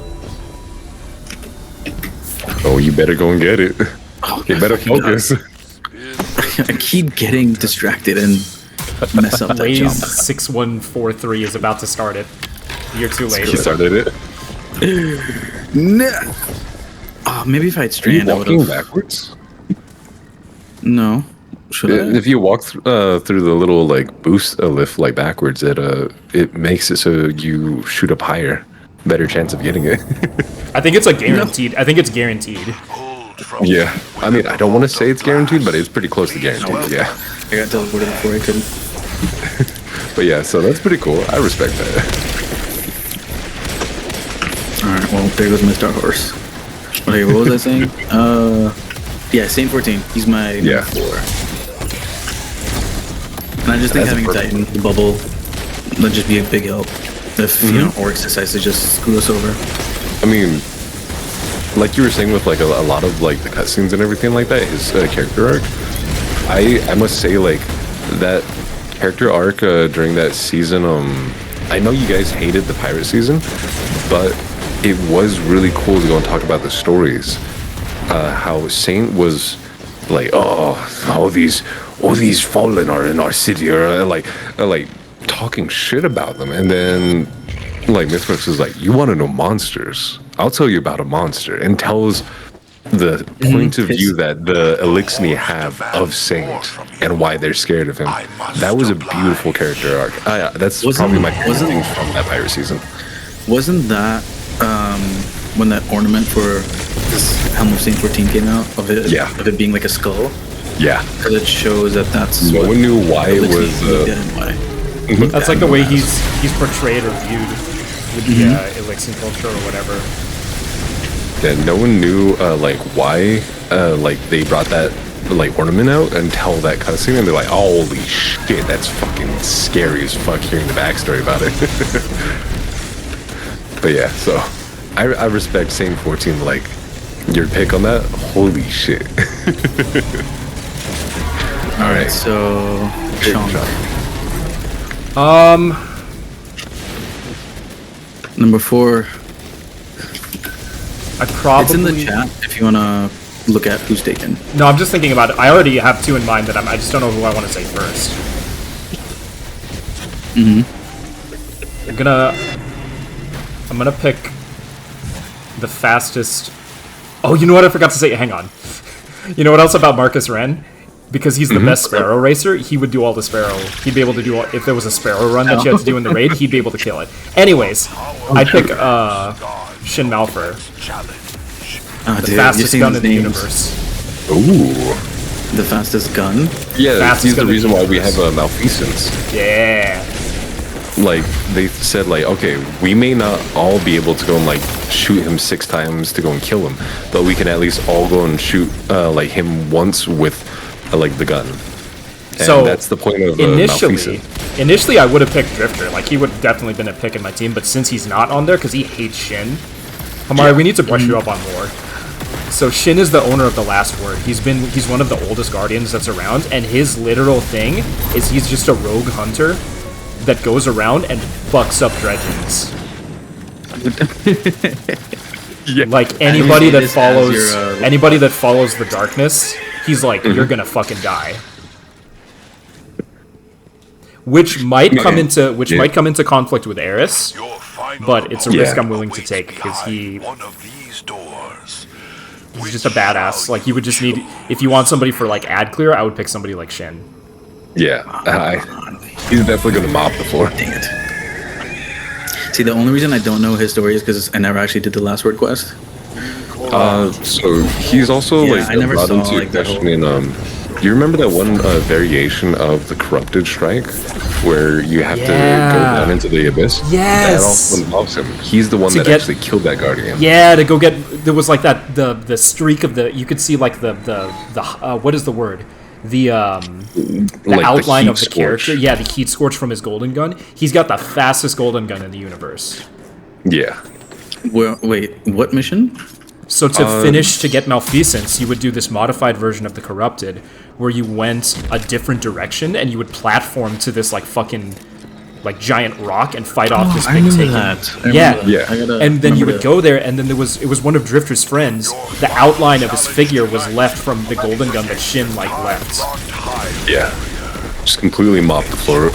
Oh, you better go and get it. Oh, You my better fucking God. focus. I keep getting distracted and mess up that Waze jump. 6143 is about to start it. You're too late. You started it. No. Oh, maybe if I had Are you Strand, I would walking have. backwards? No. Should I? If you walk through the little like boost lift like backwards, it makes it so you shoot up higher. Better chance of getting it. I think it's like guaranteed. I think it's guaranteed. Yeah. I mean, I don't want to say it's guaranteed, but it's pretty close to guaranteed. Yeah. I got teleported before I couldn't. But yeah, so that's pretty cool. I respect that. Alright, well, there goes my Star Horse. Okay, what was I saying? Yeah, Saint 14. He's my Yeah. 4. And I just think That's having a perfect. Titan, the bubble, would just be a big help. If, you know, Orcs decides to just screw us over. I mean, like you were saying with like a lot of like the cutscenes and everything like that, his character arc. I must say like that character arc during that season. I know you guys hated the pirate season, but it was really cool to go and talk about the stories. How Saint was like, all these fallen are in our city, or like talking shit about them, and then like Mythworks is like, you want to know monsters? I'll tell you about a monster, and tells the point of view that the Elixni have of Saint and why they're scared of him. That was a beautiful character arc. That's probably my favorite thing from that pirate season. Wasn't that when that ornament for this Helm of Saint 14 came out? Of it being like a skull? Yeah. Because it shows that that's No what one knew why it Elixni was. looked at and why. That's like the way he's portrayed or viewed with the Elixir culture or whatever. Yeah, no one knew like why like they brought that like ornament out until that cutscene, and they're like, holy shit, that's fucking scary as fuck hearing the backstory about it. But yeah, so I respect Saint 14, like your pick on that. Holy shit. All right, so Chunk. Number 4. I probably. It's in the chat if you want to look at who's taken. No, I'm just thinking about it. I already have 2 in mind that I just don't know who I want to say first. I'm gonna pick the fastest Oh, you know what I forgot to say? Hang on. You know what else about Marcus Wren? Because he's the best Sparrow racer, he would do all the Sparrow. He'd be able to do all, if there was a Sparrow run that you had to do in the raid, he'd be able to kill it. Anyways, I'd pick Shin Malphur. The fastest gun in the universe. Ooh. The fastest gun? Yeah, he's the reason why we have malfeasance. Yeah. Like, they said, like, okay, we may not all be able to go and, like, shoot him 6 times to go and kill him, but we can at least all go and shoot, like, him once with, like, the gun. And so that's the point of malfeasance. Initially, I would have picked Drifter. Like, he would have definitely been a pick in my team, but since he's not on there, because he hates Shin, Hamari, we need to brush you up on lore. So Shin is the owner of the Last Word. He's one of the oldest Guardians that's around, and his literal thing is he's just a rogue hunter that goes around and fucks up dredgens. Like anybody that follows the darkness, he's like, you're gonna fucking die. Which might come into conflict with Eris, but it's a risk I'm willing to take because he's just a badass. Like, you would just need, if you want somebody for like ad clear, I would pick somebody like Shin. Yeah, he's definitely gonna mop the floor. Dang it. See, the only reason I don't know his story is because I never actually did the Last Word quest. So he's also I never brought saw into like that question in you remember that one variation of the corrupted strike where you have to go down into the abyss? Yes. That also involves him. He's the one that actually killed that guardian. Yeah, to go get, there was like that the streak of the, you could see like the what is the word? The Like outline the of the heat character. scorch. Yeah, the heat scorch from his golden gun. He's got the fastest golden gun in the universe. Yeah. Well, wait, what mission? So to finish, to get Malfeasance, you would do this modified version of the Corrupted, where you went a different direction and you would platform to this like fucking like giant rock and fight off this big taken. And then you would go there, and then it was one of Drifter's friends. The outline of his figure was left from the golden gun that Shin like left. Yeah. Just completely mopped the floor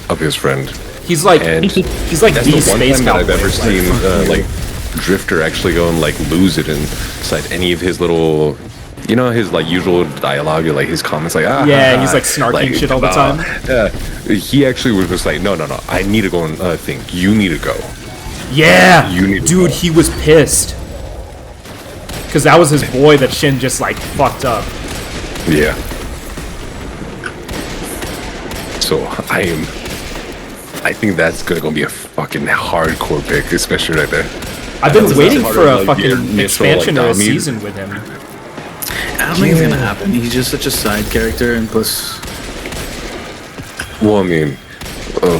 of his friend. He's like And he's like That's the the one space time that I've cowboy. ever seen like Drifter actually go and like lose it inside any of his little, you know, his like usual dialogue, like his comments, like he's like snarking shit all the time. He actually was just like, no, I need to go and think. You need to go. Yeah, You need to dude, go. he was pissed because that was his boy that Shin just like fucked up. Yeah. So I think that's gonna be a fucking hardcore pick, especially right there. I've been That's waiting part for of, a like, fucking the initial, expansion like, or a Dami. season with him. I don't think it's gonna happen. He's just such a side character, and plus, Well, I mean,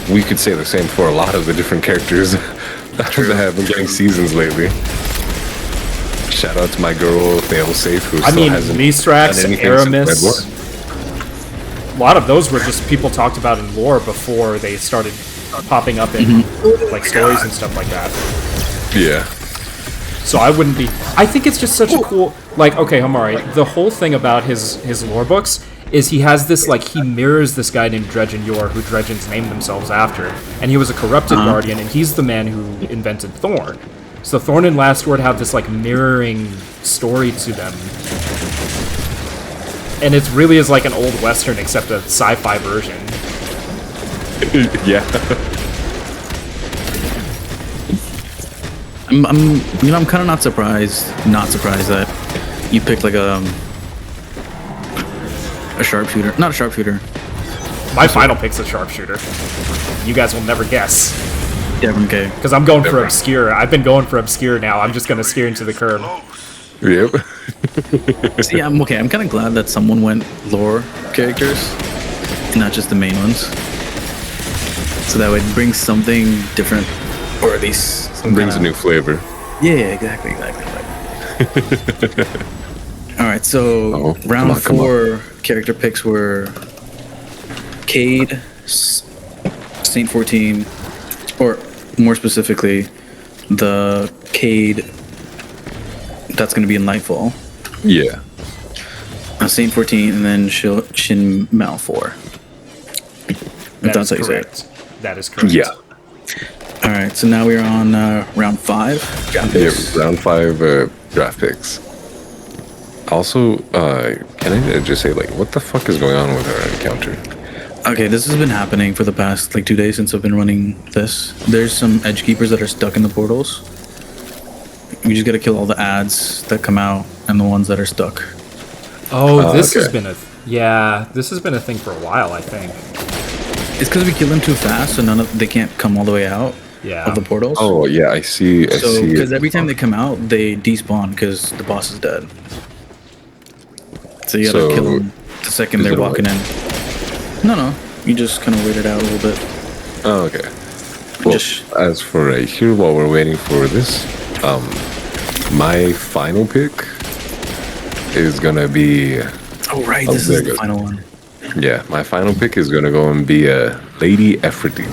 we could say the same for a lot of the different characters that have been getting seasons lately. Shout out to my girl Failsafe, who I still mean, hasn't Mistras, done anything since Red War. Aramis. A lot of those were just people talked about in lore before they started popping up in like stories and stuff like that. Yeah. So I wouldn't be. I think it's just such a cool. Like, okay, Hamari. The whole thing about his lore books is he has this like he mirrors this guy named Dredgen Yor, who Dredgens named themselves after, and he was a corrupted guardian, and he's the man who invented Thorn. So Thorn and Last Word have this like mirroring story to them, and it really is like an old western except a sci-fi version. Yeah. I'm kind of not surprised that you picked like a sharpshooter, not a sharpshooter. My final pick's a sharpshooter. You guys will never guess. Yeah, okay. Because I'm going for obscure. I've been going for obscure now. I'm just going to steer into the curb. Yep. See, I'm okay. I'm kind of glad that someone went lore characters and not just the main ones. So that would bring something different, or at least Brings a new flavor. Yeah, exactly. All right, so round 4 character picks were Cade, Saint 14, or more specifically, the Cade that's going to be in Nightfall. Yeah. Saint 14, and then Shin Malphur. That's how you say it. That is correct. Yeah. All right, so now we're on round 5. Yeah, round 5 draft picks. Also, can I just say, like, what the fuck is going on with our encounter? Okay, this has been happening for the past like 2 days since I've been running this. There's some edge keepers that are stuck in the portals. We just gotta kill all the ads that come out and the ones that are stuck. Oh, this has been this has been a thing for a while, I think. It's because we kill them too fast, so they can't come all the way out of the portals. Oh yeah, I see. Because every time they come out, they despawn because the boss is dead. So you gotta kill them the second they're walking in. No, you just kind of wait it out a little bit. Oh, okay. Well, as for right here, while we're waiting for this, my final pick is gonna be. Oh right, this is the final one. Yeah, my final pick is gonna go and be Lady Aphrodite.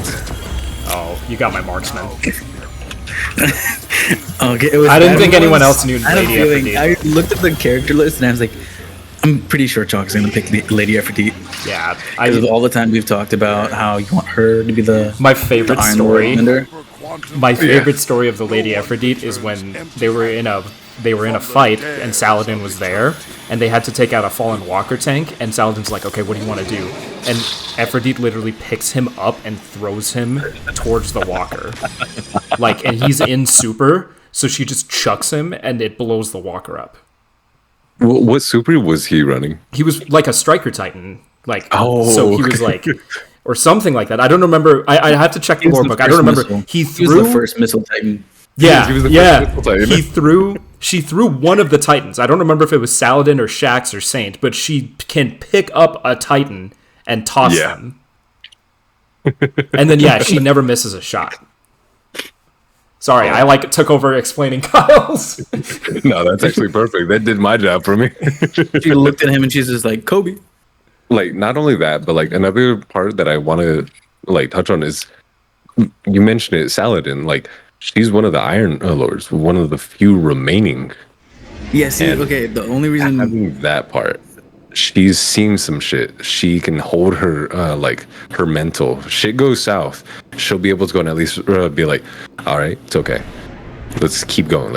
Oh, you got my marksman. Okay, I didn't think anyone else knew Lady Aphrodite. I looked at the character list and I was like, I'm pretty sure Chalk's gonna pick Lady Aphrodite. Yeah, because of all the time we've talked about how you want her to be my favorite story. My Yeah. favorite story of the Lady Aphrodite is when they were in a fight and Saladin was there and they had to take out a fallen walker tank and Saladin's like, okay, what do you want to do? And Aphrodite literally picks him up and throws him towards the walker. Like, and he's in super, so she just chucks him and it blows the walker up. What super was he running? He was like a striker titan, like so he was like, or something like that. I don't remember. I have to check the lore book. I don't remember. He was the first missile titan. Yeah, he was the first missile titan. She threw one of the titans. I don't remember if it was Saladin or Shax or Saint, but she can pick up a titan and toss them. And then she never misses a shot. Sorry, I took over explaining Kyle's. No, that's actually perfect. That did my job for me. She looked at him and she's just like, Kobe. Like, not only that, but like another part that I want to like touch on is you mentioned it, Saladin. Like, she's one of the Iron Lords, one of the few remaining. Yeah, see, okay, the only reason having that part, she's seen some shit. She can hold her like her mental. Shit goes south, she'll be able to go and at least be like, all right, it's okay. Let's keep going.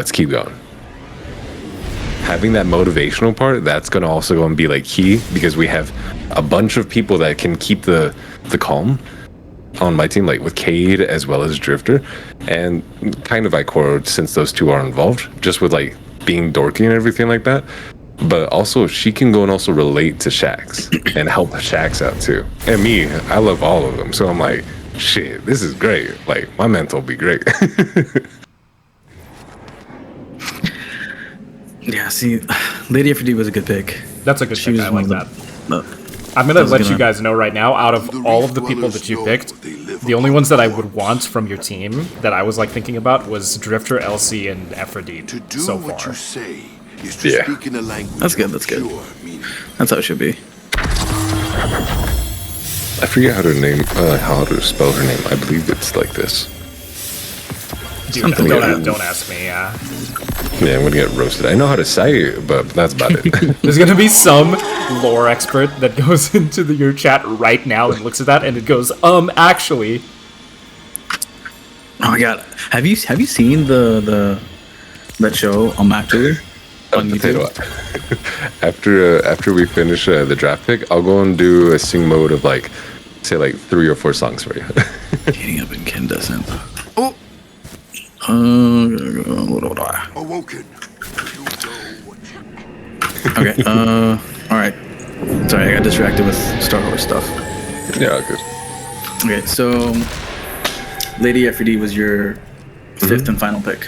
Having that motivational part, that's gonna also go and be like key because we have a bunch of people that can keep the calm on my team, like with Cade as well as Drifter, and kind of Ikoro since those two are involved, just with like being dorky and everything like that. But also she can go and also relate to Shax and help Shax out too. And me, I love all of them, so I'm like, shit, this is great. Like, my mental will be great. Yeah, see, Lady Aphrodite was a good pick. That's a good pick. I like that. I'm going to let you guys know right now, out of all of the people that you picked, the only ones that I would want from your team that I was like thinking about was Drifter, Elsie, and Aphrodite so far. Yeah. That's good. That's how it should be. I forget how to spell her name. I believe it's like this. Dude, don't ask me, Yeah, I'm gonna get roasted. I know how to say it, but that's about it. There's gonna be some lore expert that goes into your chat right now and looks at that and it goes, actually. Oh my god. Have you seen that show actually? On YouTube? After we finish the draft pick, I'll go and do a sing mode of like, say like 3 or 4 songs for you. Heating up incandescent. Oh. Awoken. Okay. All right. Sorry, I got distracted with Star Wars stuff. Yeah, good. Okay, so Lady Aphrodite was your 5th and final pick.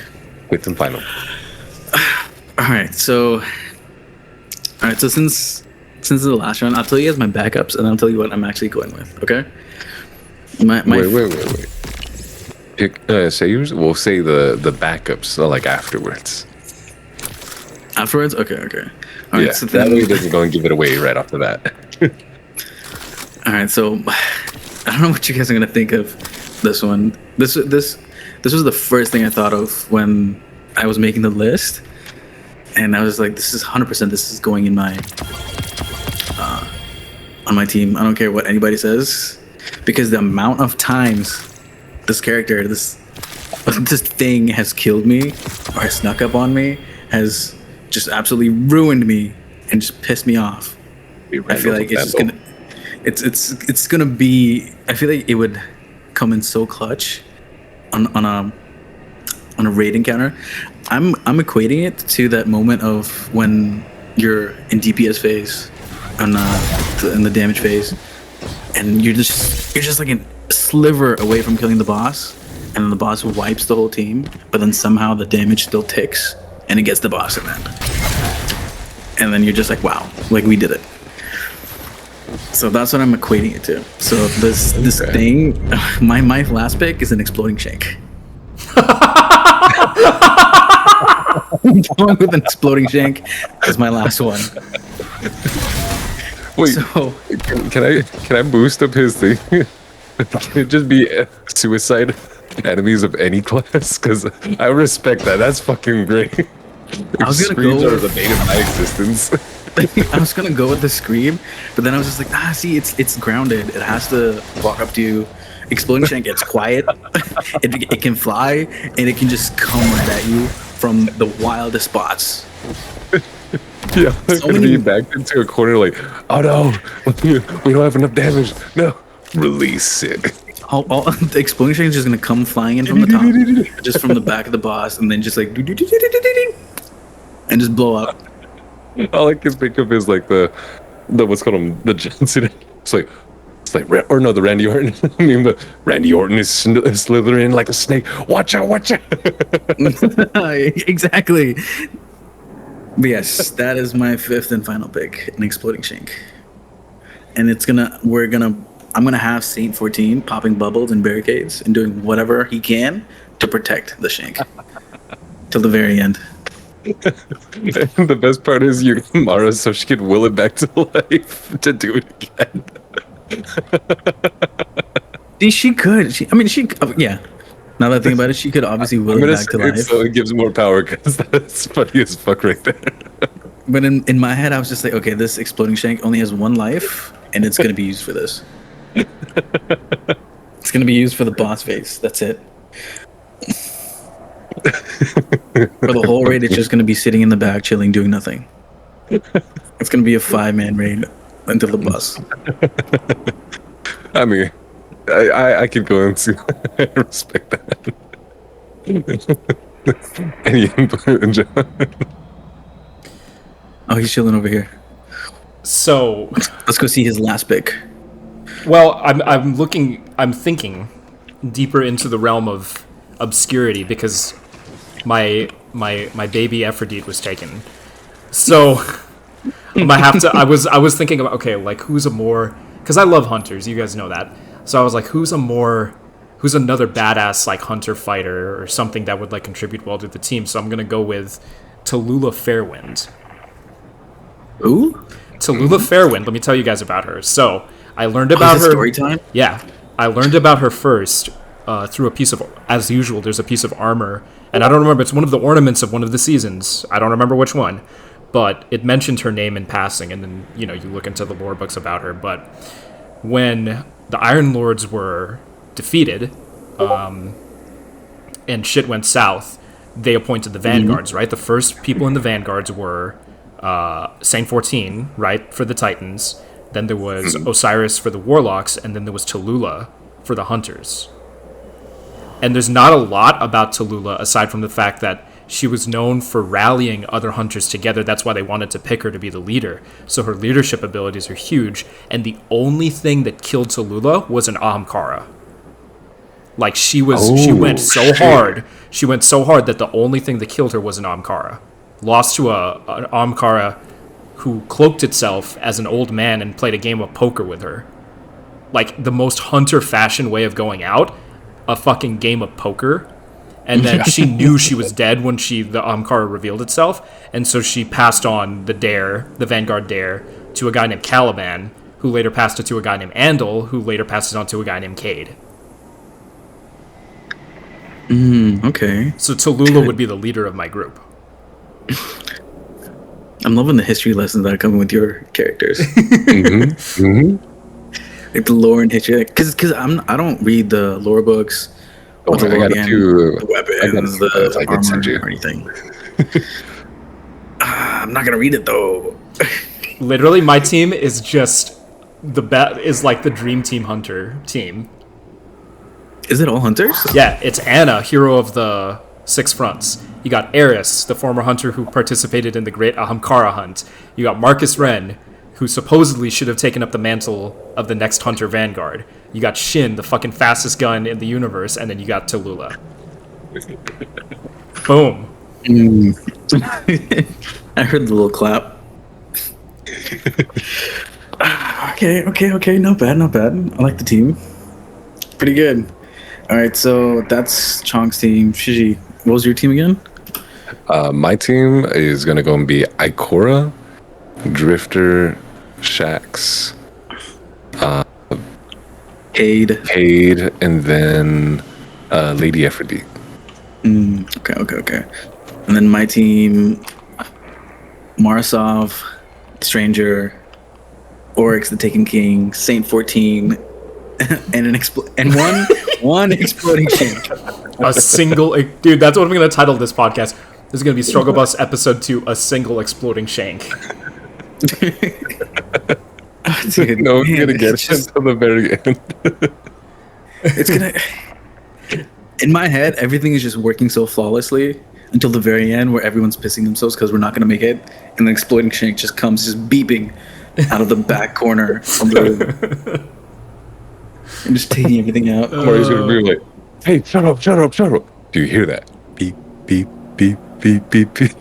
5th and final. All right. So since the last round, I'll tell you guys my backups, and I'll tell you what I'm actually going with. Okay. Wait. Pick, say yours. We'll say the backups like afterwards. Afterwards, okay. All right, yeah, so that way it doesn't go and give it away right off the bat. All right, so I don't know what you guys are gonna think of this one. This was the first thing I thought of when I was making the list, and I was like, this is 100%. This is going in my on my team. I don't care what anybody says, because the amount of times this character, this thing has killed me or has snuck up on me has just absolutely ruined me and just pissed me off. I feel like it's just gonna, it's gonna be. I feel like it would come in so clutch on a raid encounter. I'm equating it to that moment of when you're in DPS phase, in the damage phase, and you're just like a sliver away from killing the boss, and then the boss wipes the whole team, but then somehow the damage still ticks, and it gets the boss in that. And then you're just like, wow, like we did it. So that's what I'm equating it to. So this thing, my last pick is an exploding shank. I'm going with an exploding shank as my last one. Wait, so, can I boost up his thing? Can it just be suicide enemies of any class? Because I respect that. That's fucking great. I was gonna go with the bane of my existence. I was gonna go with the scream, but then I was just like, see, it's grounded. It has to walk up to you. Exploding shank gets quiet. It can fly, and it can just come right at you from the wildest spots. Yeah, it's gonna be backed into a corner like, oh no, we don't have enough damage. No, release it. All the exploding shank is just gonna come flying in from the top, just from the back of the boss, and then just like, and just blow up. All I can think of is like the what's called the John Cena. It's like the Randy Orton. I mean, the Randy Orton is slithering like a snake. Watch out! Exactly. But yes, that is my fifth and final pick, an exploding shank. And I'm gonna have Saint 14 popping bubbles and barricades and doing whatever he can to protect the shank till the very end. And the best part is you Mara, so she can will it back to life to do it again. She could. Yeah. Now that I think about it, she could obviously will it back to life. So it gives more power because that's funny as fuck right there. But in my head, I was just like, okay, this exploding shank only has one life, and it's gonna be used for this. It's gonna be used for the boss face. That's it. For the whole raid, it's just gonna be sitting in the back, chilling, doing nothing. It's gonna be a 5-man raid until the boss. I mean, I could go into respect that. Any input, John? Oh, he's chilling over here. So let's go see his last pick. Well, I'm thinking deeper into the realm of obscurity because my baby Aphrodite was taken. So I might have to. I was thinking about, okay, like who's a more, because I love hunters, you guys know that. So I was like, who's another badass like hunter fighter or something that would like contribute well to the team. So I'm gonna go with Tallulah Fairwind. Who? Tallulah Fairwind. Let me tell you guys about her. So I learned about her. Story time? Yeah, I learned about her first through a piece of, as usual, there's a piece of armor, and I don't remember. It's one of the ornaments of one of the seasons. I don't remember which one, but it mentioned her name in passing, and then you look into the lore books about her. But when the Iron Lords were defeated, and shit went south, they appointed the Vanguards. Right, the first people in the Vanguards were Saint 14, right, for the Titans. Then there was Osiris for the Warlocks, and then there was Tallulah for the Hunters. And there's not a lot about Tallulah aside from the fact that she was known for rallying other hunters together. That's why they wanted to pick her to be the leader. So her leadership abilities are huge. And the only thing that killed Tallulah was an Ahamkara. Like she went so hard. She went so hard that the only thing that killed her was an Ahamkara. Lost to an Ahamkara who cloaked itself as an old man and played a game of poker with her. Like the most hunter fashion way of going out, a fucking game of poker. And then she knew she was dead when the Ahamkara revealed itself, and so she passed on the Vanguard Dare, to a guy named Caliban, who later passed it to a guy named Andal, who later passed it on to a guy named Cade. Okay. So Tallulah would be the leader of my group. I'm loving the history lessons that are coming with your characters. Like the lore and history, because I don't read the lore books. I got a few the weapons, the armor, or anything. I'm not gonna read it though. Literally, my team is just is like the Dream Team Hunter team. Is it all hunters? Yeah, it's Anna, hero of the Six Fronts. You got Eris, the former hunter who participated in the Great Ahamkara hunt. You got Marcus Wren, who supposedly should have taken up the mantle of the next Hunter Vanguard. You got Shin, the fucking fastest gun in the universe, and then you got Tallulah. Boom. I heard the little clap. Okay. Not bad. I like the team. Pretty good. All right, so that's Chong's team. Shiji, what was your team again? My team is going to go and be Ikora, Drifter, Shax, Cade, and then Lady Aphrodite. Okay. And then my team, Marasov, Stranger, Oryx, the Taken King, Saint 14, and one exploding shank. A single... Dude, that's what I'm going to title this podcast. This is going to be Strugglebus Episode 2, A Single Exploding Shank. Dude, No one's going to get it until the very end. It's going to... In my head, everything is just working so flawlessly until the very end where everyone's pissing themselves because we're not going to make it. And the exploding shank just comes just beeping out of the back corner from the room. And just taking everything out. Mario's going to be like, hey, shut up. Do you hear that? Beep, beep, beep, beep, beep, beep.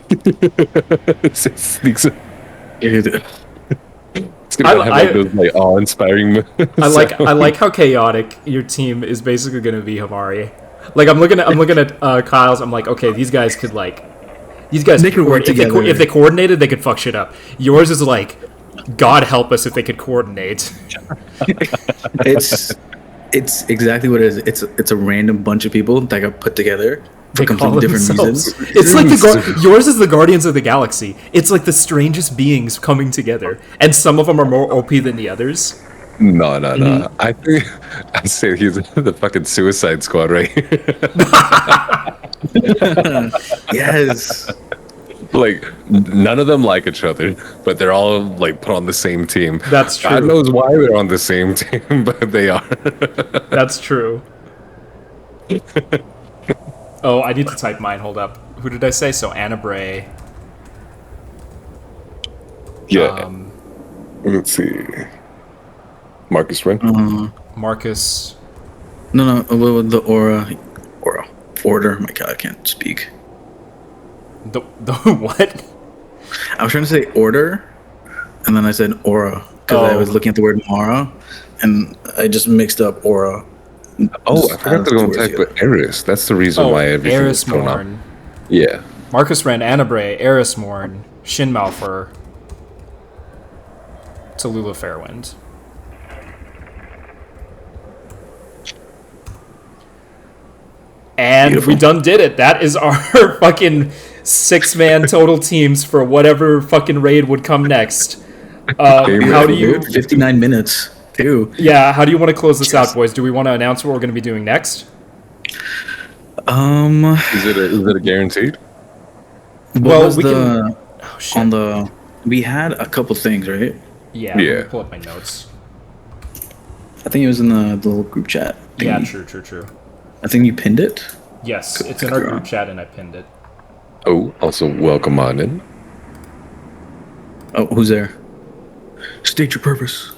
It sneaks up. It's gonna have those like awe-inspiring. I like how chaotic your team is basically going to be, Hamari. Like I'm looking at Kyle's. I'm like, okay, these guys could work together. If they coordinated, they could fuck shit up. Yours is like, God help us if they could coordinate. It's exactly what it is. It's a random bunch of people that got put together for completely different reasons. It's like yours is the Guardians of the Galaxy. It's like the strangest beings coming together, and some of them are more OP than the others. No. I think I'd say he's the fucking Suicide Squad right here. Yes. Like none of them like each other, but they're all like put on the same team. That's true. God knows why they're on the same team, but they are. That's true. Oh, I need to type mine. Hold up. Who did I say? So Anna Bray. Yeah. Let's see. Marcus Wren. Marcus. No. The order. My God, I can't speak. The what? I was trying to say order, and then I said aura because I was looking at the word Mara, and I just mixed up aura. Oh, I forgot to go and type with Eris. That's the reason why everything Eris is thrown up. Morn. Yeah. Marcus Wren, Anna Bray, Eris Morn, Shin Malphur, Tallulah Fairwind. And beautiful. We done did it. That is our fucking 6-man total teams for whatever fucking raid would come next. How do you... 59 minutes, too. Yeah, how do you want to close this out, boys? Do we want to announce what we're going to be doing next? Is it a guaranteed? Well, we had a couple things, right? Yeah. Let me pull up my notes. I think it was in the little group chat thingy. Yeah, true. I think you pinned it? Yes, it's in our group chat and I pinned it. Oh, also welcome on in. Oh, who's there? State your purpose.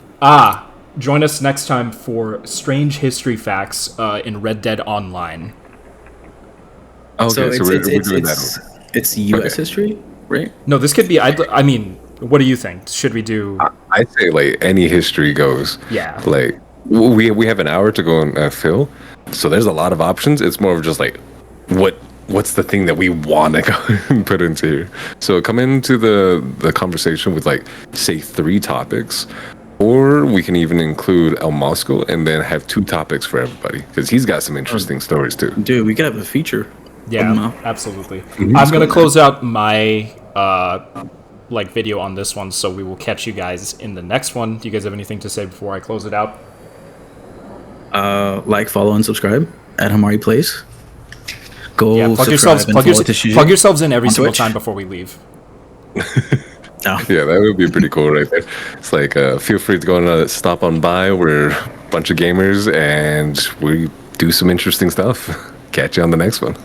Join us next time for Strange History Facts in Red Dead Online. Okay, so we're doing that. It's U.S. history, right? No, this could be... I mean, what do you think? Should we do... I'd say, like, any history goes. Yeah. Like, we have an hour to go and fill, so there's a lot of options. It's more of just, like, what's the thing that we want to go and put into here? So come into the conversation with, like, say 3 topics, or we can even include El Mosco and then have 2 topics for everybody, because he's got some interesting stories, too. Dude, we could have a feature. Yeah, absolutely. I'm going to close out my video on this one, so we will catch you guys in the next one. Do you guys have anything to say before I close it out? Like, follow, and subscribe at Hamari Place. Go plug yourselves in every single time before we leave. No. Yeah, that would be pretty cool right there. It's like, feel free to go and stop on by. We're a bunch of gamers, and we do some interesting stuff. Catch you on the next one.